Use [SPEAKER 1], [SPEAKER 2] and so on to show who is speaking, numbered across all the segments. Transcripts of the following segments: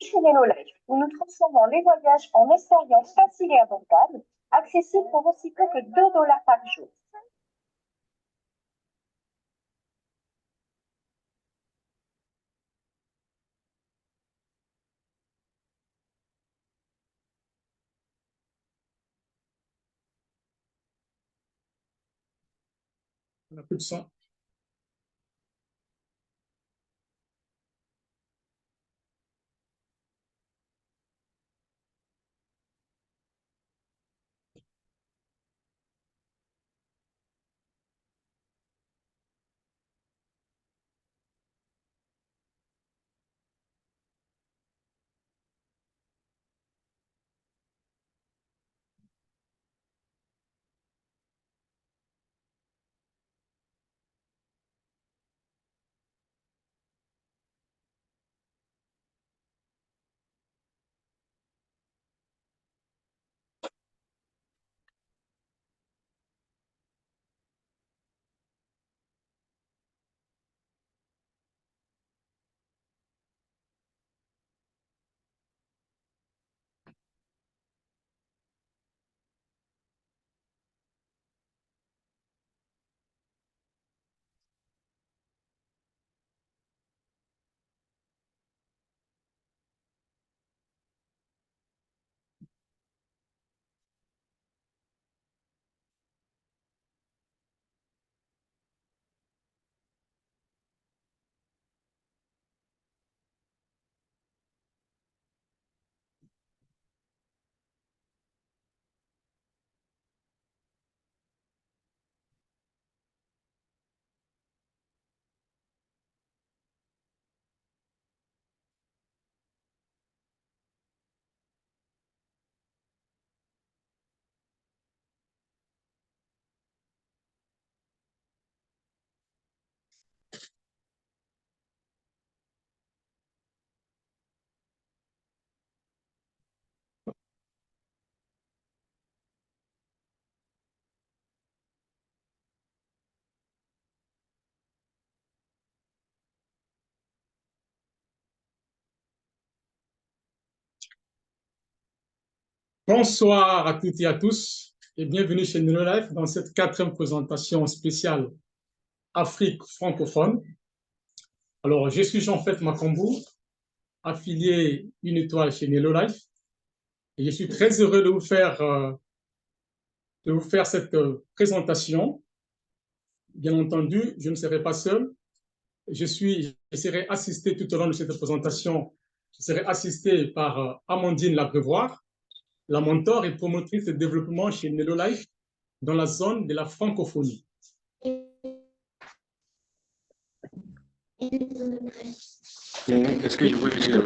[SPEAKER 1] Chez Life, où nous transformons les voyages en expériences faciles et abordables, accessibles pour aussi peu que 2 $ par jour.
[SPEAKER 2] On n'a plus de son. Bonsoir à toutes et à tous et bienvenue chez Life dans cette 4e présentation spéciale Afrique francophone. Alors, je suis Jean-Fait Makambu, affilié Une Étoile chez Life et je suis très heureux de vous faire cette présentation. Bien entendu, je ne serai pas seul. Je serai assisté tout au long de cette présentation. Je serai assisté par Amandine Labrevoire, la mentor et promotrice de développement chez Life dans la zone de la francophonie.
[SPEAKER 3] Est-ce que je peux dire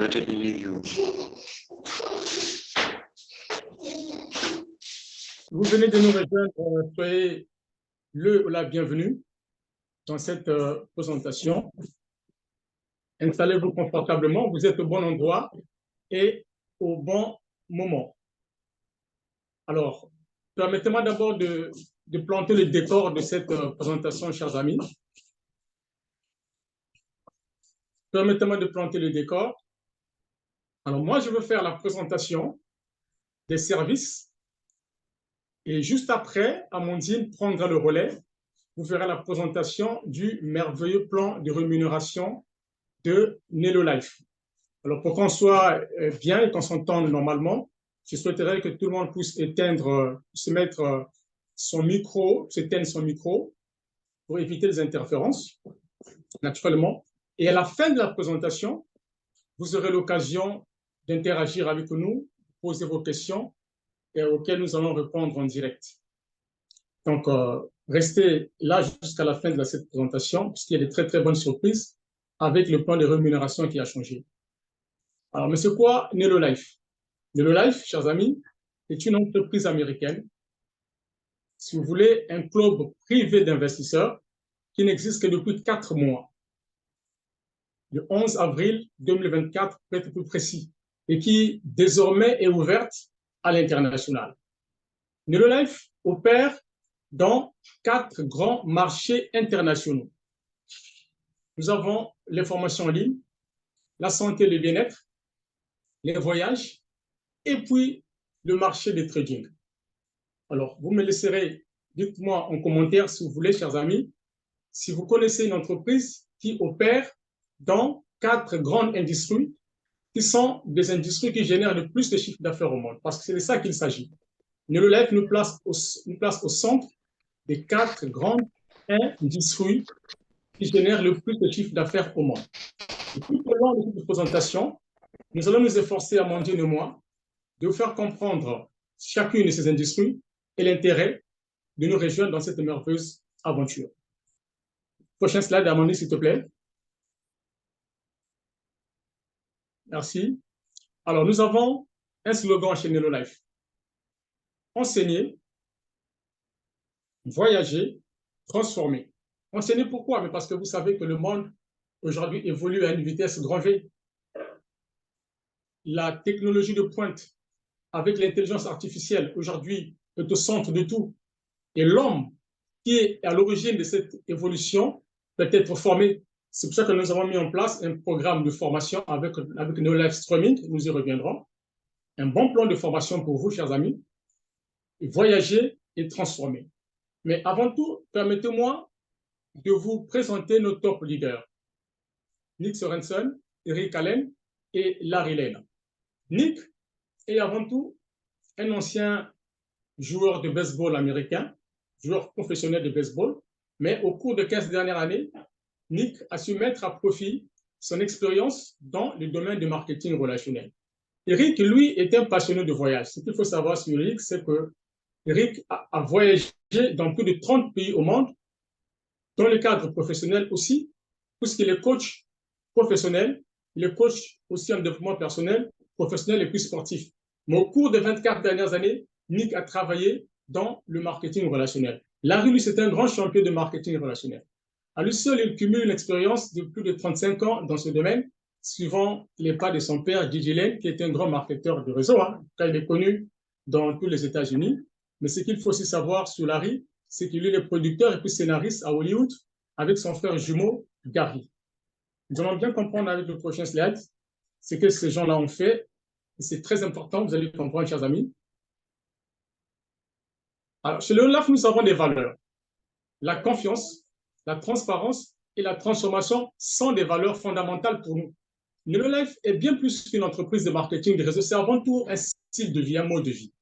[SPEAKER 2] Vous venez de nous rejoindre, soyez le ou la bienvenue dans cette présentation. Installez-vous confortablement, vous êtes au bon endroit et au bon moment. Alors, permettez-moi d'abord de planter le décor de cette présentation, chers amis. Permettez-moi de planter le décor. Alors, moi, je veux faire la présentation des services et juste après, Amandine prendra le relais. Vous verrez la présentation du merveilleux plan de rémunération de Life. Alors, pour qu'on soit bien et qu'on s'entende normalement, je souhaiterais que tout le monde puisse éteindre, s'éteindre son micro pour éviter les interférences, naturellement. Et à la fin de la présentation, vous aurez l'occasion d'interagir avec nous, poser vos questions et auxquelles nous allons répondre en direct. Donc, restez là jusqu'à la fin de cette présentation, puisqu'il y a de très, très bonnes surprises avec le plan de rémunération qui a changé. Alors, mais c'est quoi Life? Life, chers amis, est une entreprise américaine, si vous voulez, un club privé d'investisseurs qui n'existe que depuis 4 mois, le 11 avril 2024, pour être plus précis, et qui désormais est ouverte à l'international. Life opère dans 4 grands marchés internationaux. Nous avons les formations en ligne, la santé et le bien-être, les voyages et puis le marché des trading. Alors, vous me laisserez, dites-moi en commentaire si vous voulez, chers amis, si vous connaissez une entreprise qui opère dans 4 grandes industries qui sont des industries qui génèrent le plus de chiffres d'affaires au monde, parce que c'est de ça qu'il s'agit. NeuroLife nous place au centre des 4 grandes industries qui génèrent le plus de chiffres d'affaires au monde. Et tout au long de cette présentation, nous allons nous efforcer, Amandine et moi, de vous faire comprendre chacune de ces industries et l'intérêt de nous rejoindre dans cette merveilleuse aventure. Prochain slide, Amandine, s'il te plaît. Merci. Alors, nous avons un slogan chez NeuroLife. Enseigner, voyager, transformer. Enseigner pourquoi? Mais parce que vous savez que le monde aujourd'hui évolue à une vitesse grand V. La technologie de pointe avec l'intelligence artificielle aujourd'hui est au centre de tout. Et l'homme qui est à l'origine de cette évolution peut être formé. C'est pour ça que nous avons mis en place un programme de formation avec NeuroLife Streaming, nous y reviendrons. Un bon plan de formation pour vous, chers amis. Voyager et transformer. Mais avant tout, permettez-moi de vous présenter nos top leaders. Nick Sorensen, Eric Allen et Larry Lane. Nick est avant tout un ancien joueur de baseball américain, joueur professionnel de baseball, mais au cours des 15 dernières années, Nick a su mettre à profit son expérience dans le domaine du marketing relationnel. Eric, lui, est un passionné de voyage. Ce qu'il faut savoir sur Eric, c'est que Eric a voyagé dans plus de 30 pays au monde, dans le cadre professionnel aussi, puisqu'il est coach professionnel, il est coach aussi en développement personnel, professionnel et puis sportif. Mais au cours des 24 dernières années, Nick a travaillé dans le marketing relationnel. Larry, lui, c'est un grand champion de marketing relationnel. À lui seul, il cumule une expérience de plus de 35 ans dans ce domaine, suivant les pas de son père, Gigi Lane, qui est un grand marketeur de réseau. Quand il est connu dans tous les États-Unis. Mais ce qu'il faut aussi savoir sur Larry, c'est qu'il est le producteur et puis scénariste à Hollywood avec son frère jumeau, Gary. Nous allons bien comprendre avec le prochain slide ce que ces gens-là ont fait. C'est très important, vous allez comprendre, chers amis. Alors, chez NeuroLife, nous avons des valeurs. La confiance, la transparence et la transformation sont des valeurs fondamentales pour nous. NeuroLife est bien plus qu'une entreprise de marketing de réseau, c'est avant tout un style de vie, un mode de vie.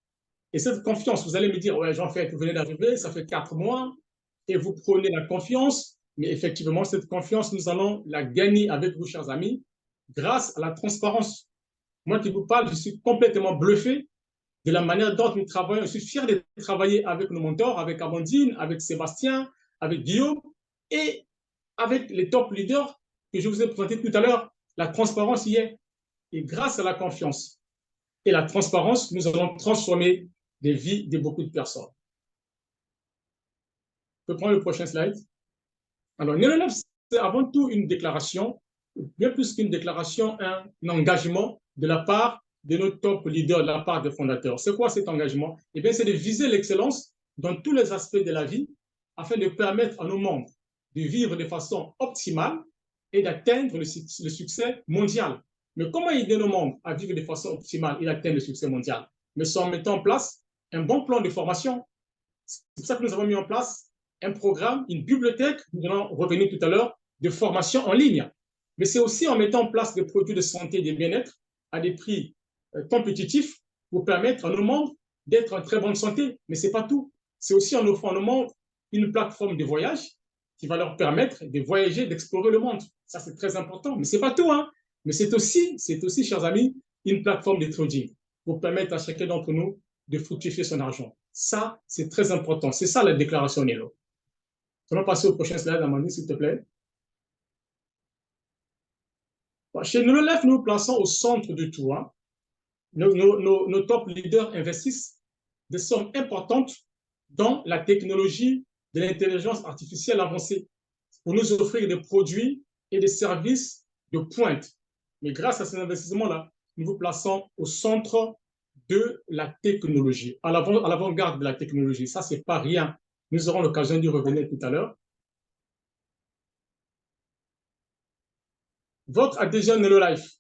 [SPEAKER 2] Et cette confiance, vous allez me dire, ouais, Jean-Philippe, vous venez d'arriver, ça fait 4 mois, et vous prenez la confiance, mais effectivement, cette confiance, nous allons la gagner avec vous, chers amis, grâce à la transparence. Moi qui vous parle, je suis complètement bluffé de la manière dont nous travaillons. Je suis fier de travailler avec nos mentors, avec Amandine, avec Sébastien, avec Guillaume, et avec les top leaders que je vous ai présentés tout à l'heure. La transparence y est. Et grâce à la confiance et la transparence, nous allons transformer des vies de beaucoup de personnes. Je peux prendre le prochain slide. Alors, NeuroLife, c'est avant tout une déclaration, bien plus qu'une déclaration, un engagement de la part de nos top leaders, de la part des fondateurs. C'est quoi cet engagement? Eh bien, c'est de viser l'excellence dans tous les aspects de la vie afin de permettre à nos membres de vivre de façon optimale et d'atteindre le succès mondial. Mais comment aider nos membres à vivre de façon optimale et d'atteindre le succès mondial? Mais c'est en mettant en place un bon plan de formation. C'est pour ça que nous avons mis en place un programme, une bibliothèque, nous allons revenir tout à l'heure, de formation en ligne. Mais c'est aussi en mettant en place des produits de santé et de bien-être à des prix compétitifs pour permettre à nos membres d'être en très bonne santé. Mais ce n'est pas tout. C'est aussi en offrant à nos membres une plateforme de voyage qui va leur permettre de voyager, d'explorer le monde. Ça, c'est très important. Mais ce n'est pas tout. Mais c'est aussi, chers amis, une plateforme de trading pour permettre à chacun d'entre nous de fructifier son argent. Ça, c'est très important. C'est ça la déclaration Nelo. Nous allons passer au prochain slide, Amandine, s'il te plaît. Chez NeuroLife, nous nous plaçons au centre de tout. Nos top leaders investissent des sommes importantes dans la technologie de l'intelligence artificielle avancée pour nous offrir des produits et des services de pointe. Mais grâce à ces investissements-là, nous vous plaçons au centre de la technologie, à l'avant-garde de la technologie. Ça, ce n'est pas rien. Nous aurons l'occasion d'y revenir tout à l'heure. Votre adhésion NeuroLife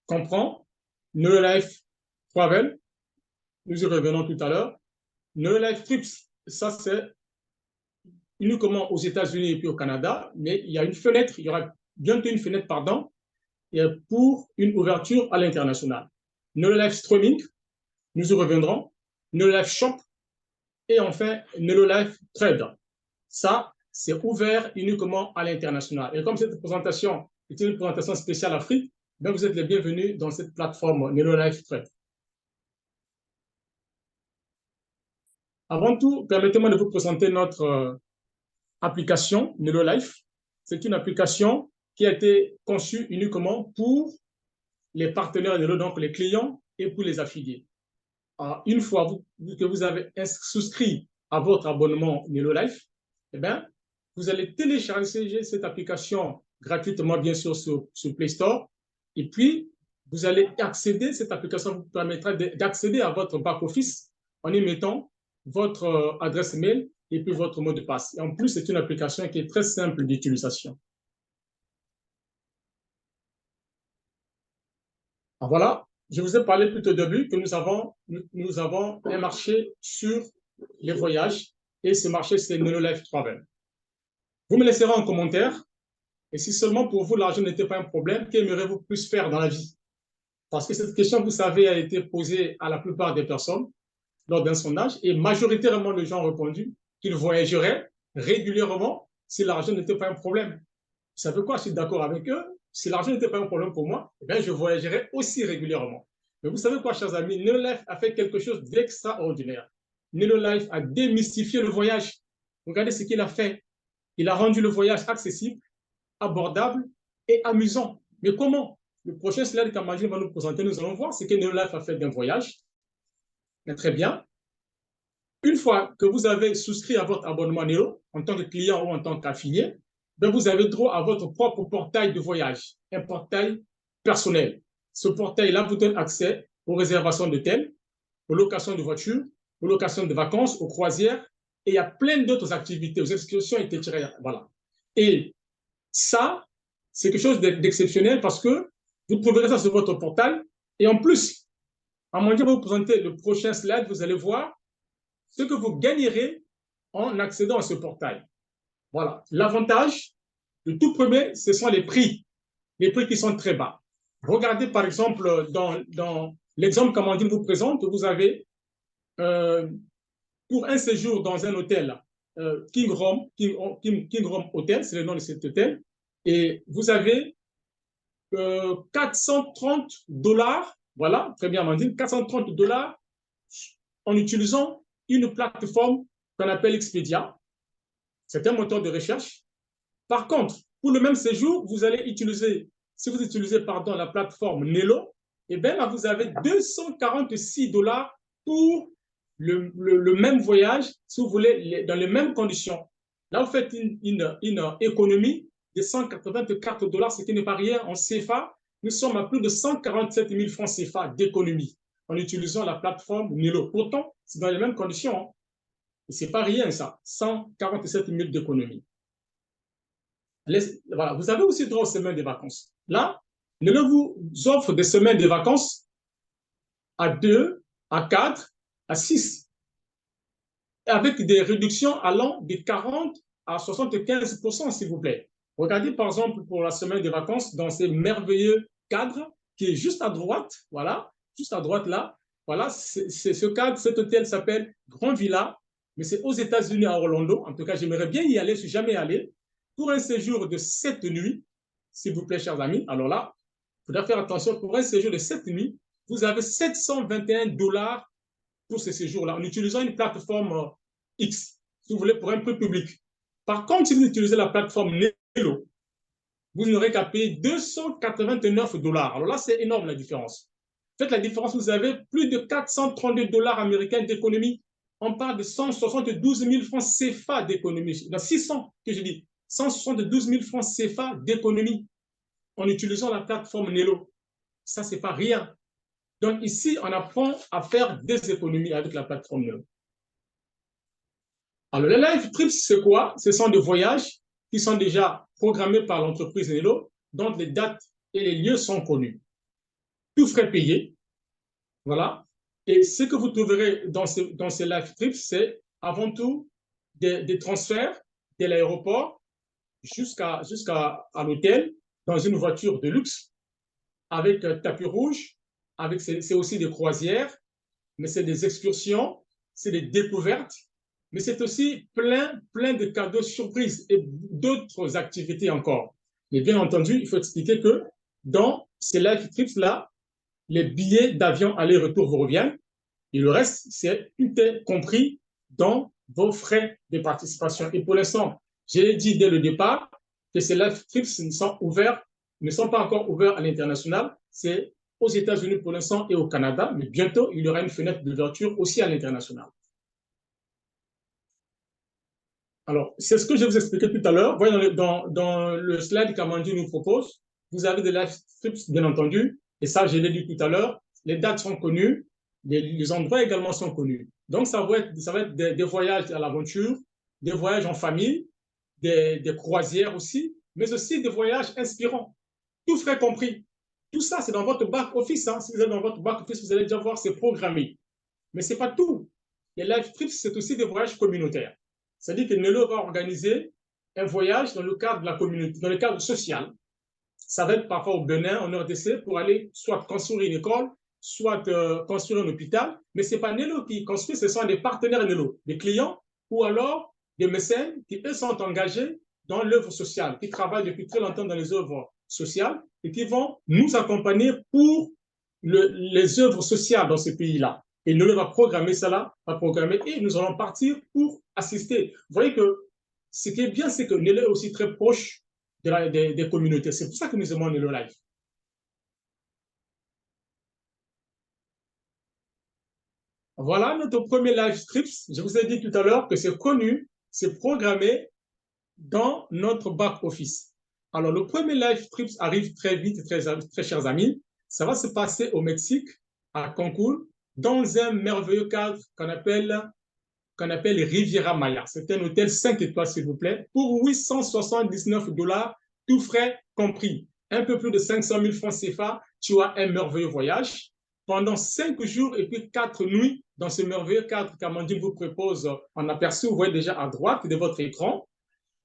[SPEAKER 2] comprend Neurolife Travel, nous y revenons tout à l'heure. Neurolife Trips, ça c'est uniquement aux États-Unis et puis au Canada, mais il y a une fenêtre, il y aura bientôt une fenêtre, pardon, pour une ouverture à l'international. Neurolife Streaming, nous y reviendrons. Neurolife Shop et enfin Neurolife Trade. Ça, c'est ouvert uniquement à l'international. Et comme cette présentation est une présentation spéciale Afrique, ben vous êtes les bienvenus dans cette plateforme Neurolife Trade. Avant tout, permettez-moi de vous présenter notre application Neurolife. C'est une application qui a été conçue uniquement pour les partenaires Nelo, donc les clients et pour les affiliés. Alors, une fois que vous avez souscrit à votre abonnement Neurolife, eh bien, vous allez télécharger cette application gratuitement, bien sûr, sur Play Store. Et puis, vous allez accéder, cette application vous permettra d'accéder à votre back-office en y mettant votre adresse mail et puis votre mot de passe. Et en plus, c'est une application qui est très simple d'utilisation. Voilà, je vous ai parlé tout au début que nous avons un marché sur les voyages et ce marché, c'est Neurolife Travel. Vous me laisserez en commentaire et si seulement pour vous, l'argent n'était pas un problème, qu'aimeriez-vous plus faire dans la vie? Parce que cette question, vous savez, a été posée à la plupart des personnes lors d'un sondage et majoritairement, les gens ont répondu qu'ils voyageraient régulièrement si l'argent n'était pas un problème. Vous savez quoi? Je suis d'accord avec eux. Si l'argent n'était pas un problème pour moi, eh bien, je voyagerais aussi régulièrement. Mais vous savez quoi, chers amis? Neurolife a fait quelque chose d'extraordinaire. Neurolife a démystifié le voyage. Regardez ce qu'il a fait. Il a rendu le voyage accessible, abordable et amusant. Mais comment? Le prochain slide qu'Amandine va nous présenter, nous allons voir ce que Neurolife a fait d'un voyage. Mais très bien. Une fois que vous avez souscrit à votre abonnement Nelo, en tant que client ou en tant qu'affilié, ben vous avez droit à votre propre portail de voyage, un portail personnel. Ce portail-là vous donne accès aux réservations d'hôtels, aux locations de voitures, aux locations de vacances, aux croisières, et il y a plein d'autres activités, aux excursions, etc. Voilà. Et ça, c'est quelque chose d'exceptionnel parce que vous trouverez ça sur votre portail. Et en plus, à mon dire, vous présenter le prochain slide, vous allez voir ce que vous gagnerez en accédant à ce portail. Voilà. L'avantage, le tout premier, ce sont les prix qui sont très bas. Regardez par exemple dans l'exemple qu'Amandine vous présente, vous avez pour un séjour dans un hôtel King Rome Hotel, c'est le nom de cet hôtel, et vous avez 430 $, voilà, très bien Amandine, 430 $ en utilisant une plateforme qu'on appelle Expedia. C'est un moteur de recherche. Par contre, pour le même séjour, vous allez utiliser, si vous utilisez pardon, la plateforme Nelo, eh bien là, vous avez 246 $ pour le même voyage, si vous voulez, dans les mêmes conditions. Là, vous faites une économie de 184 $, ce qui n'est pas rien en CFA. Nous sommes à plus de 147 000 francs CFA d'économie en utilisant la plateforme Nelo. Pourtant, c'est dans les mêmes conditions. Hein. Et ce n'est pas rien, ça. 147 000 d'économie. Voilà. Vous avez aussi droit aux semaines de vacances. Là, Nelo vous offre des semaines de vacances à 2, à 4, à 6, avec des réductions allant de 40 à 75%, s'il vous plaît. Regardez, par exemple, pour la semaine de vacances, dans ces merveilleux cadres qui est juste à droite, voilà, juste à droite là, voilà, c'est ce cadre, cet hôtel s'appelle Grand Villa, mais c'est aux États-Unis, à Orlando. En tout cas, j'aimerais bien y aller, je ne suis jamais allé, pour un séjour de 7 nuits, s'il vous plaît, chers amis. Alors là, il faudra faire attention, pour un séjour de 7 nuits, vous avez 721 $ pour ce séjour-là, en utilisant une plateforme X, si vous voulez, pour un peu public. Par contre, si vous utilisez la plateforme Nelo, vous n'aurez qu'à payer 289 $. Alors là, c'est énorme la différence. Faites la différence, vous avez plus de 432 $ américains d'économie. On parle de 172 000 francs CFA d'économie. Dans 600 que je dis, 172 000 francs CFA d'économie en utilisant la plateforme Nelo. Ça, ce n'est pas rien. Donc ici, on apprend à faire des économies avec la plateforme Nelo. Alors, les live trips, c'est quoi? Ce sont des voyages qui sont déjà programmés par l'entreprise Nelo, dont les dates et les lieux sont connus. Tout frais payé, Voilà. Et ce que vous trouverez dans ces live trips, c'est avant tout des transferts de l'aéroport jusqu'à l'hôtel dans une voiture de luxe avec tapis rouge, c'est aussi des croisières, mais c'est des excursions, c'est des découvertes, mais c'est aussi plein de cadeaux surprises et d'autres activités encore. Mais bien entendu, il faut expliquer que dans ces live trips-là, les billets d'avion aller-retour vous reviennent et le reste, tout est compris dans vos frais de participation. Et pour l'instant, j'ai dit dès le départ que ces live trips ne sont pas encore ouverts à l'international. C'est aux États-Unis pour l'instant et au Canada, mais bientôt, il y aura une fenêtre d'ouverture aussi à l'international. Alors, c'est ce que je vous expliquais tout à l'heure. Voyez dans le slide qu'Amandine nous propose, vous avez des live trips, bien entendu, et ça, je l'ai dit tout à l'heure, les dates sont connues, les endroits également sont connus. Donc, ça va être des voyages à l'aventure, des voyages en famille, des croisières aussi, mais aussi des voyages inspirants, tout frais compris. Tout ça, c'est dans votre back-office. Hein. Si vous êtes dans votre back-office, vous allez déjà voir, c'est programmé. Mais ce n'est pas tout. Les live trips, c'est aussi des voyages communautaires. C'est-à-dire que Nelo va organiser un voyage dans le cadre de la communauté, dans le cadre social. Ça va être parfois au Bénin, en RDC, pour aller soit construire une école, soit construire un hôpital. Mais ce n'est pas Nelo qui construit, ce sont des partenaires Nelo, des clients ou alors des mécènes qui, eux, sont engagés dans l'œuvre sociale, qui travaillent depuis très longtemps dans les œuvres sociales et qui vont nous accompagner pour les œuvres sociales dans ce pays-là. Et Nelo va programmer cela, va programmer, et nous allons partir pour assister. Vous voyez que ce qui est bien, c'est que Nelo est aussi très proche des communautés. C'est pour ça que nous aimons Nelo Live. Voilà notre premier live strips. Je vous ai dit tout à l'heure que c'est connu, c'est programmé dans notre back-office. Alors, le premier live trips arrive très vite, très chers amis. Ça va se passer au Mexique, à Cancun, dans un merveilleux cadre qu'on appelle Riviera Maya. C'est un hôtel 5 étoiles, s'il vous plaît, pour 879 $, tout frais compris. Un peu plus de 500 000 francs CFA, tu as un merveilleux voyage. Pendant 5 jours et puis 4 nuits, dans ce merveilleux cadre qu'Amandine vous propose en aperçu, vous voyez déjà à droite de votre écran.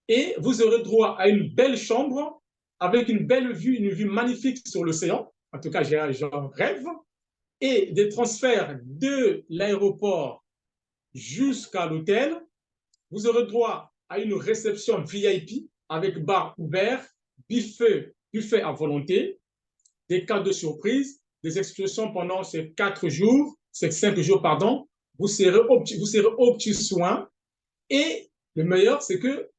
[SPEAKER 2] Et vous aurez droit à une belle chambre avec une belle vue, une vue magnifique sur l'océan. En tout cas, j'en rêve. Et des transferts de l'aéroport jusqu'à l'hôtel. Vous aurez droit à une réception VIP avec bar ouvert, buffet à volonté, des cadeaux surprises, des excursions pendant ces 5 jours, pardon. Vous serez au petit soin. Et le meilleur, c'est que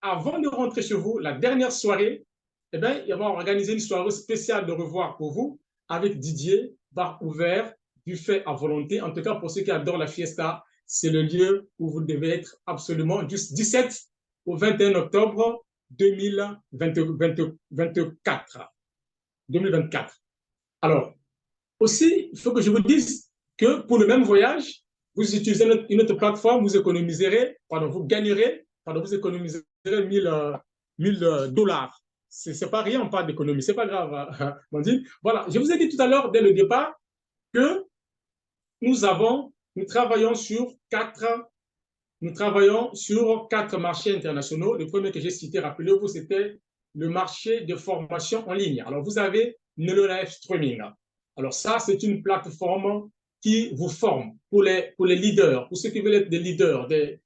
[SPEAKER 2] avant de rentrer chez vous, la dernière soirée, eh bien, il va organiser une soirée spéciale de revoir pour vous avec Didier, bar ouvert, buffet à volonté. En tout cas, pour ceux qui adorent la fiesta, c'est le lieu où vous devez être absolument du 17 au 21 octobre 2024. Alors, aussi, il faut que je vous dise que pour le même voyage, vous utilisez une autre plateforme, vous économiserez 1000 dollars. C'est pas rien, on parle d'économie, c'est pas grave, Mandine. Voilà, je vous ai dit tout à l'heure, dès le départ, que nous travaillons sur quatre marchés internationaux. Le premier que j'ai cité, rappelez-vous, c'était le marché de formation en ligne. Alors, vous avez Nelo Live Streaming. Alors, ça, c'est une plateforme qui vous forme pour les leaders, pour ceux qui veulent être des leaders, des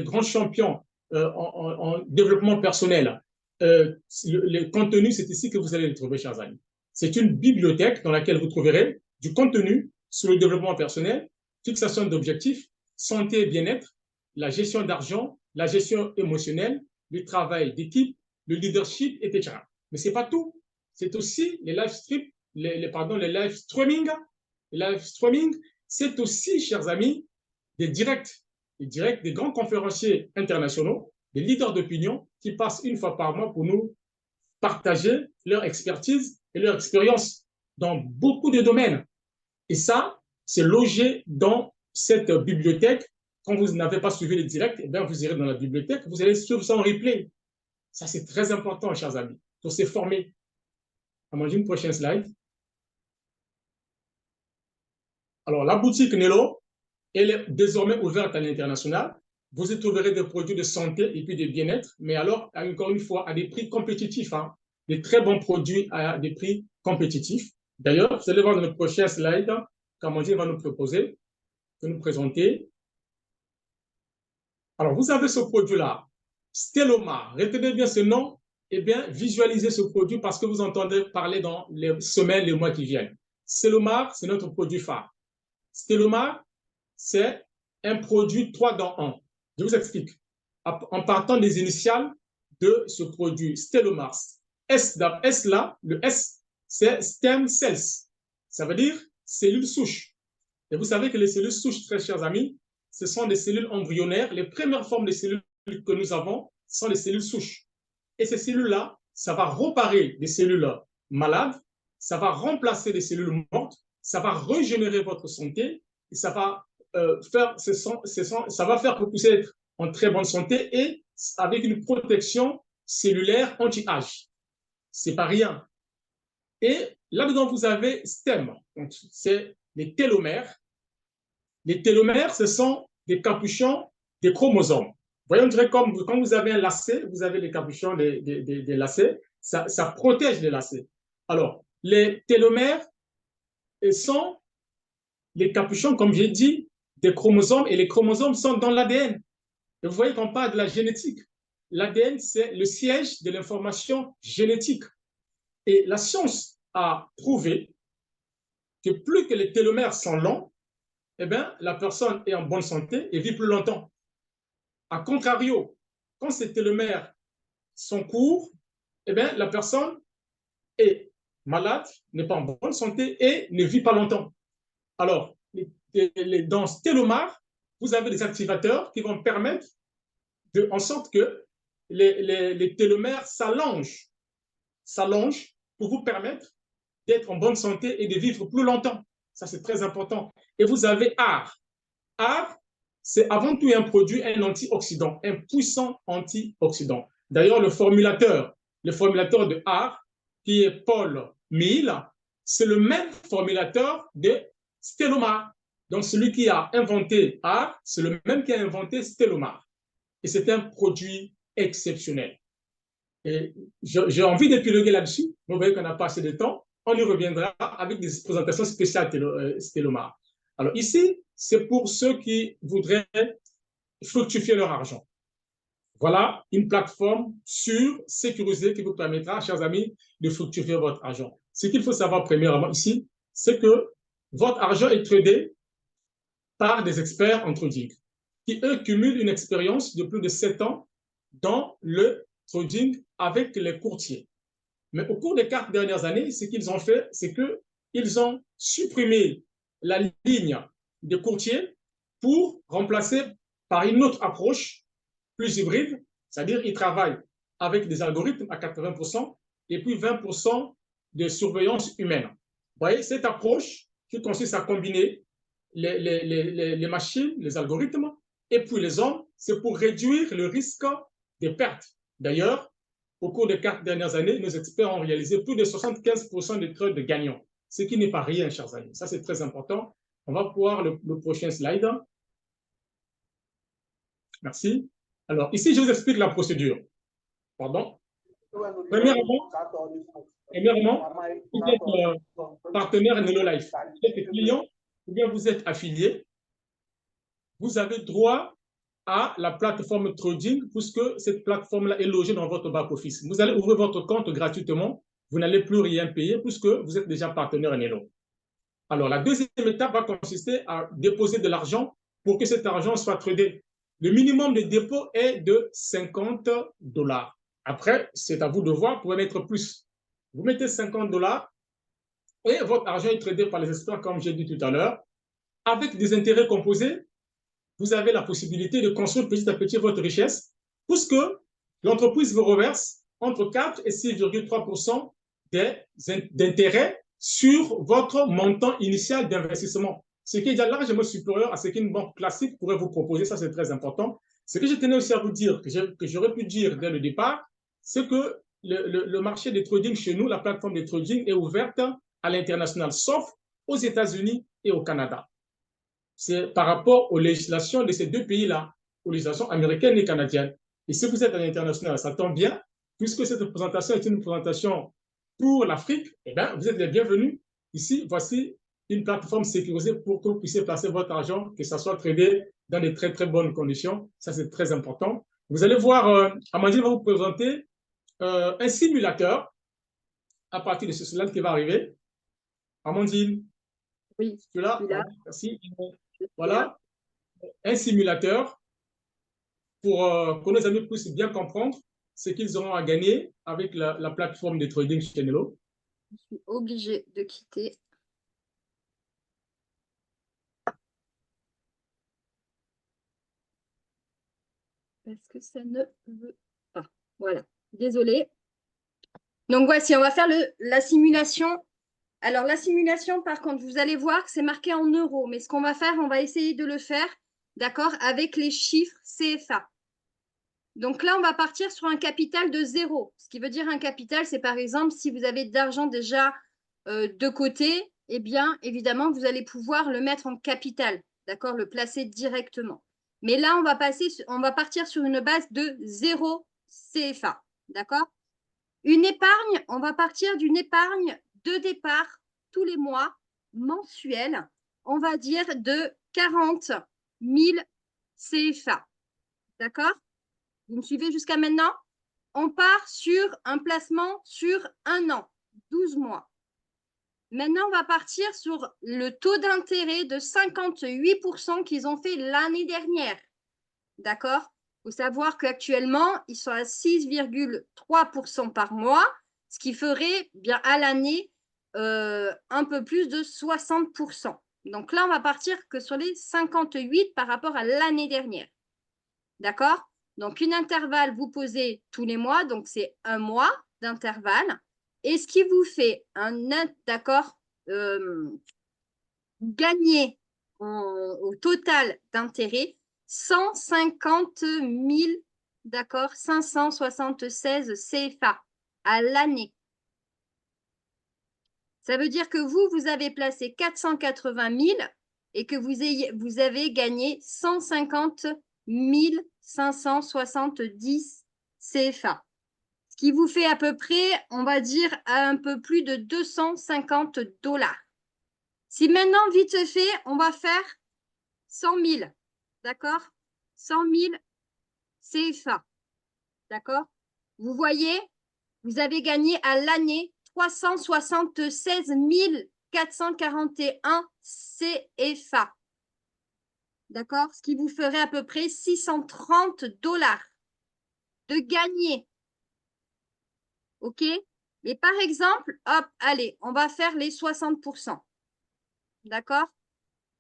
[SPEAKER 2] grands champions en développement personnel. Le contenu, c'est ici que vous allez le trouver, chers amis. C'est une bibliothèque dans laquelle vous trouverez du contenu sur le développement personnel, fixation d'objectifs, santé et bien-être, la gestion d'argent, la gestion émotionnelle, le travail d'équipe, le leadership, etc. Mais ce n'est pas tout. C'est aussi les live streams, les live streaming. Les live streaming, c'est aussi, chers amis, des directs, des grands conférenciers internationaux, des leaders d'opinion qui passent une fois par mois pour nous partager leur expertise et leur expérience dans beaucoup de domaines. Et ça, c'est logé dans cette bibliothèque. Quand vous n'avez pas suivi les directs, eh bien, vous irez dans la bibliothèque, vous allez suivre ça en replay. Ça, c'est très important, chers amis, pour se former. Imagine une prochaine slide. Alors, la boutique Nelo, elle est désormais ouverte à l'international. Vous y trouverez des produits de santé et puis de bien-être, mais alors, encore une fois, à des prix compétitifs, hein, des très bons produits à des prix compétitifs. D'ailleurs, vous allez voir dans le prochain slide qu'Amandine va nous proposer, que nous présenter. Alors, vous avez ce produit-là, Stellomar. Retenez bien ce nom et bien visualisez ce produit parce que vous entendez parler dans les semaines, les mois qui viennent. Stellomar, c'est notre produit phare. Stellomar, c'est un produit 3 dans 1. Je vous explique. En partant des initiales de ce produit, Stellomar. S là, le S, c'est stem cells. Ça veut dire cellules souches. Et vous savez que les cellules souches, très chers amis, ce sont des cellules embryonnaires. Les premières formes de cellules que nous avons sont les cellules souches. Et ces cellules-là, ça va réparer des cellules malades, ça va remplacer des cellules mortes, ça va régénérer votre santé, et ça va faire que vous puissiez être en très bonne santé et avec une protection cellulaire anti-âge. C'est pas rien. Et là-dedans, vous avez STEM. C'est les télomères. Les télomères, ce sont des capuchons des chromosomes. Voyez, on dirait comme quand vous avez un lacet, vous avez les capuchons des lacets, ça protège les lacets. Alors, les télomères sont les capuchons, comme j'ai dit, des chromosomes, et les chromosomes sont dans l'ADN. Et vous voyez qu'on parle de la génétique. L'ADN, c'est le siège de l'information génétique. Et la science a prouvé que plus que les télomères sont longs, eh bien, la personne est en bonne santé et vit plus longtemps. A contrario, quand ces télomères sont courts, eh bien, la personne est malade, n'est pas en bonne santé et ne vit pas longtemps. Alors, dans ce télomère, vous avez des activateurs qui vont permettre en sorte que les télomères s'allongent pour vous permettre d'être en bonne santé et de vivre plus longtemps. Ça, c'est très important. Et vous avez AR. AR, c'est avant tout un produit, un antioxydant, un puissant antioxydant. D'ailleurs, le formulateur de AR, qui est Paul Mill, c'est le même formulateur de Stellomar. Donc, celui qui a inventé AR, c'est le même qui a inventé Stellomar. Et c'est un produit exceptionnel. Et j'ai envie d'épiloguer là-dessus. Vous voyez qu'on n'a pas assez de temps. On y reviendra avec des présentations spéciales Stellomar. Alors ici, c'est pour ceux qui voudraient fructifier leur argent. Voilà une plateforme sûre, sécurisée qui vous permettra, chers amis, de fructifier votre argent. Ce qu'il faut savoir premièrement ici, c'est que votre argent est tradé par des experts en trading qui, eux, cumulent une expérience de plus de 7 ans dans le trading avec les courtiers. Mais au cours des 4 dernières années, ce qu'ils ont fait, c'est qu'ils ont supprimé la ligne des courtiers pour remplacer par une autre approche plus hybride, c'est-à-dire qu'ils travaillent avec des algorithmes à 80% et puis 20% de surveillance humaine. Vous voyez, cette approche qui consiste à combiner les machines, les algorithmes, et puis les hommes, c'est pour réduire le risque des pertes. D'ailleurs, au cours des 4 dernières années, nos experts ont réalisé plus de 75% de trades gagnants, ce qui n'est pas rien, chers amis. Ça, c'est très important. On va voir le prochain slide. Merci. Alors, ici, je vous explique la procédure. Pardon. Premièrement, vous êtes partenaire Nelo Life. Vous êtes client ou bien vous êtes affilié. Vous avez droit à la plateforme trading puisque cette plateforme-là est logée dans votre back-office. Vous allez ouvrir votre compte gratuitement. Vous n'allez plus rien payer puisque vous êtes déjà partenaire Nelo. Alors, la deuxième étape va consister à déposer de l'argent pour que cet argent soit tradé. Le minimum de dépôt est de $50. Après, c'est à vous de voir, vous pouvez mettre plus. Vous mettez $50 et votre argent est tradé par les experts, comme j'ai dit tout à l'heure. Avec des intérêts composés, vous avez la possibilité de construire petit à petit votre richesse, puisque l'entreprise vous reverse entre 4 et 6,3% d'intérêt sur votre montant initial d'investissement, ce qui est déjà largement supérieur à ce qu'une banque classique pourrait vous proposer. Ça, c'est très important. Ce que je tenais aussi à vous dire, que j'aurais pu dire dès le départ, c'est que le marché des trading chez nous, la plateforme des trading est ouverte à l'international, sauf aux États-Unis et au Canada. c'est par rapport aux législations de ces deux pays-là, aux législations américaines et canadiennes. Et si vous êtes à l'international, ça tombe bien, puisque cette présentation est une présentation pour l'Afrique, eh bien, vous êtes les bienvenus. Ici, voici une plateforme sécurisée pour que vous puissiez placer votre argent, que ça soit tradé dans de très, très bonnes conditions. Ça, c'est très important. Vous allez voir, Amandine va vous présenter un simulateur à partir de ce slide qui va arriver. Amandine,
[SPEAKER 4] Oui,
[SPEAKER 2] tu es là?
[SPEAKER 4] je suis là.
[SPEAKER 2] Merci. Voilà, un simulateur pour que nos amis puissent bien comprendre ce qu'ils auront à gagner avec la plateforme de trading chez Nelo.
[SPEAKER 4] Je suis obligée de quitter. Parce que ça ne veut pas. Voilà, désolée. Donc voici, on va faire la simulation. Alors la simulation, par contre, vous allez voir que c'est marqué en euros. Mais ce qu'on va faire, on va essayer de le faire, d'accord, avec les chiffres CFA. Donc là, on va partir sur un capital de 0. Ce qui veut dire un capital, c'est par exemple, si vous avez d'argent déjà de côté, eh bien, évidemment, vous allez pouvoir le mettre en capital, d'accord, le placer directement. Mais là, on va partir sur une base de 0 CFA, d'accord? Une épargne, on va partir d'une épargne de départ tous les mois mensuelle, on va dire de 40 000 CFA, d'accord? Vous me suivez jusqu'à maintenant? On part sur un placement sur 1 an, 12 mois. Maintenant, on va partir sur le taux d'intérêt de 58% qu'ils ont fait l'année dernière. D'accord? Il faut savoir qu'actuellement, ils sont à 6,3% par mois, ce qui ferait bien à l'année un peu plus de 60%. Donc là, on va partir que sur les 58 par rapport à l'année dernière. D'accord? Donc, une intervalle, vous posez tous les mois, donc c'est 1 mois d'intervalle. Et ce qui vous fait d'accord, gagner au total d'intérêt 150 000, d'accord, 576 CFA à l'année. Ça veut dire que vous avez placé 480 000 et que vous avez gagné 150 570 CFA. Ce qui vous fait à peu près, on va dire, un peu plus de 250 $. Si maintenant, vite fait, on va faire 100 000, d'accord? 100 000 CFA, d'accord? Vous voyez, vous avez gagné à l'année 376 441 CFA. D'accord? Ce qui vous ferait à peu près 630 $ de gagner. OK? Mais par exemple, hop, allez, on va faire les 60%. D'accord?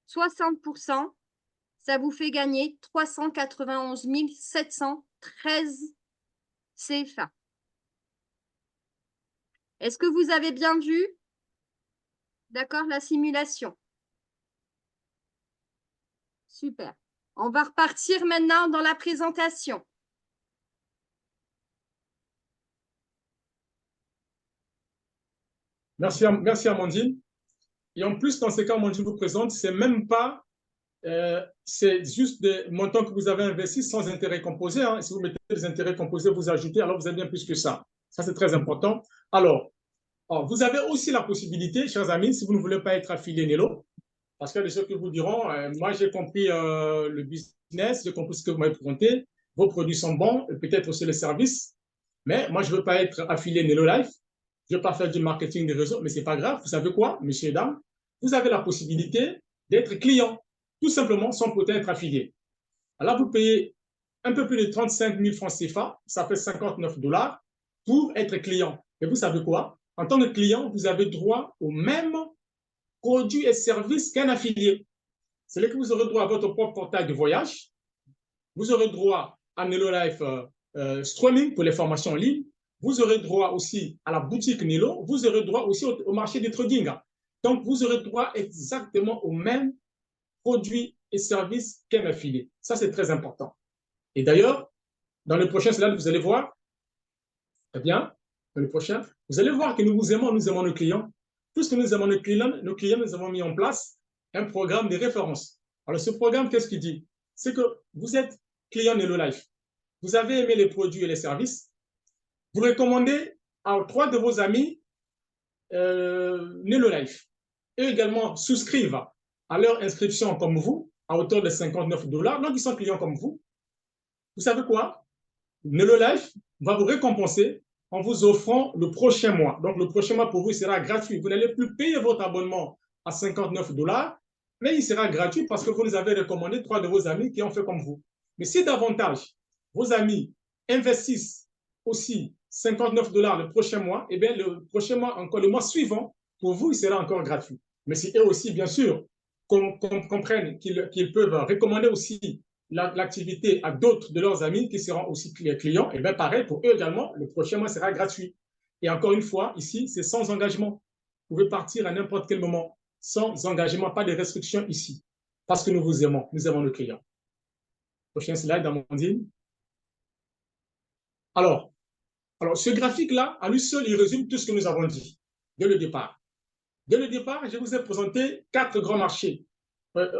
[SPEAKER 4] 60%, ça vous fait gagner 391 713 CFA. Est-ce que vous avez bien vu, d'accord, la simulation? Super. On va repartir maintenant dans la présentation.
[SPEAKER 2] Merci, merci Amandine. Et en plus, dans ce cas, Amandine vous présente, c'est même pas, c'est juste des montants que vous avez investis sans intérêt composé. Hein. Si vous mettez des intérêts composés, vous ajoutez, alors vous avez bien plus que ça. Ça, c'est très important. Alors, vous avez aussi la possibilité, chers amis, si vous ne voulez pas être affilié Nelo, parce qu'il y a des gens qui vous diront, moi, j'ai compris le business, j'ai compris ce que vous m'avez présenté, vos produits sont bons, peut-être aussi les services, mais moi, je ne veux pas être affilié Nelo Life, je ne veux pas faire du marketing de réseau, mais ce n'est pas grave. Vous savez quoi, messieurs et dames, vous avez la possibilité d'être client, tout simplement, sans peut-être être affilié. Alors, vous payez un peu plus de 35 000 francs CFA, ça fait 59 $ pour être client. Et vous savez quoi? En tant que client, vous avez droit aux mêmes produits et services qu'un affilié. C'est là que vous aurez droit à votre propre portail de voyage. Vous aurez droit à Nelo Life Streaming pour les formations en ligne. Vous aurez droit aussi à la boutique Nelo. Vous aurez droit aussi au marché du trading. Donc, vous aurez droit exactement aux mêmes produits et services qu'un affilié. Ça, c'est très important. Et d'ailleurs, dans le prochain slide, vous allez voir, eh bien, dans le prochain, vous allez voir que nous aimons nos clients. Puisque nous aimons nos clients, nous avons mis en place un programme de référence. Alors, ce programme, qu'est-ce qu'il dit? C'est que vous êtes client Nelo Life. Vous avez aimé les produits et les services. Vous recommandez à 3 de vos amis Nelo Life. Eux également souscrivent à leur inscription comme vous, à hauteur de $59. Donc, ils sont clients comme vous. Vous savez quoi? Nelo Life va vous récompenser en vous offrant le prochain mois. Donc, le prochain mois pour vous sera gratuit. Vous n'allez plus payer votre abonnement à $59, mais il sera gratuit parce que vous nous avez recommandé 3 de vos amis qui ont fait comme vous. Mais si davantage vos amis investissent aussi $59 le prochain mois, eh bien, le prochain mois, encore le mois suivant, pour vous, il sera encore gratuit. Mais si eux aussi, bien sûr, comprennent qu'ils peuvent recommander aussi l'activité à d'autres de leurs amis qui seront aussi clients, et bien pareil, pour eux également, le prochain mois sera gratuit. Et encore une fois, ici, c'est sans engagement. Vous pouvez partir à n'importe quel moment, sans engagement, pas de restrictions ici. Parce que nous vous aimons, nous aimons nos clients. Prochain slide, Amandine. Alors, ce graphique-là, à lui seul, il résume tout ce que nous avons dit dès le départ. Dès le départ, je vous ai présenté 4 grands marchés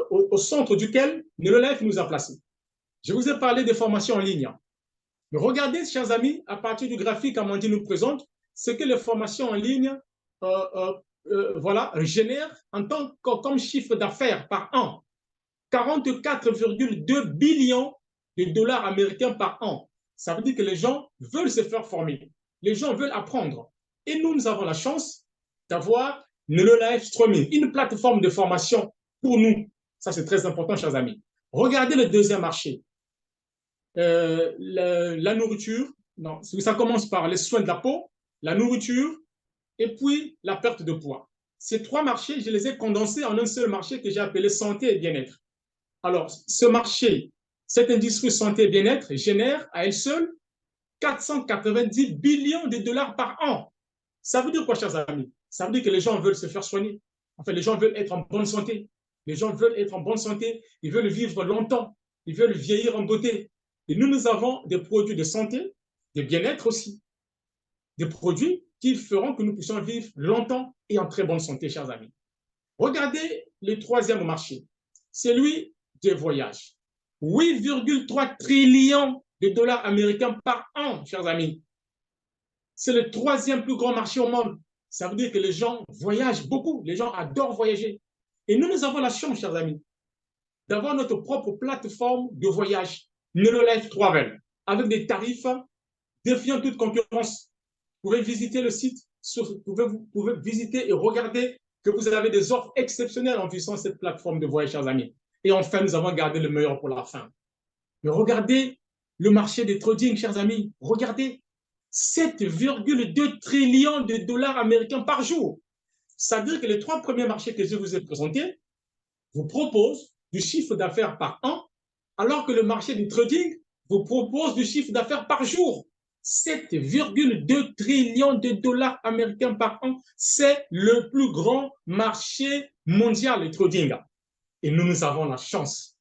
[SPEAKER 2] au centre duquel Nelo Life nous a placés. Je vous ai parlé des formations en ligne. Mais regardez, chers amis, à partir du graphique qu'Amandine nous présente, ce que les formations en ligne génèrent comme chiffre d'affaires par an. 44,2 billions de dollars américains par an. Ça veut dire que les gens veulent se faire former. Les gens veulent apprendre. Et nous avons la chance d'avoir Nelo Life Streaming, une plateforme de formation pour nous. Ça, c'est très important, chers amis. Regardez le deuxième marché. La nourriture, non, ça commence par les soins de la peau, la nourriture et puis la perte de poids. Ces 3 marchés, je les ai condensés en un seul marché que j'ai appelé santé et bien-être. Alors, ce marché, cette industrie santé et bien-être génère à elle seule 490 billions de dollars par an. Ça veut dire quoi, chers amis? Ça veut dire que les gens veulent se faire soigner. Enfin, les gens veulent être en bonne santé. Les gens veulent être en bonne santé. Ils veulent vivre longtemps. Ils veulent vieillir en beauté. Et nous avons des produits de santé, de bien-être aussi. Des produits qui feront que nous puissions vivre longtemps et en très bonne santé, chers amis. Regardez le troisième marché, celui des voyages. 8,3 trillions de dollars américains par an, chers amis. C'est le 3e plus grand marché au monde. Ça veut dire que les gens voyagent beaucoup. Les gens adorent voyager. Et nous avons la chance, chers amis, d'avoir notre propre plateforme de voyage, Nelo Life Travel, avec des tarifs défiant toute concurrence. Vous pouvez visiter le site, vous pouvez visiter et regarder que vous avez des offres exceptionnelles en utilisant cette plateforme de voyage, chers amis. Et enfin, nous avons gardé le meilleur pour la fin. Mais regardez le marché des trading, chers amis. Regardez, 7,2 trillions de dollars américains par jour. Ça veut dire que les 3 premiers marchés que je vous ai présentés vous proposent du chiffre d'affaires par an, alors que le marché du trading vous propose du chiffre d'affaires par jour. 7,2 trillions de dollars américains par an, c'est le plus grand marché mondial, le trading. Et nous avons la chance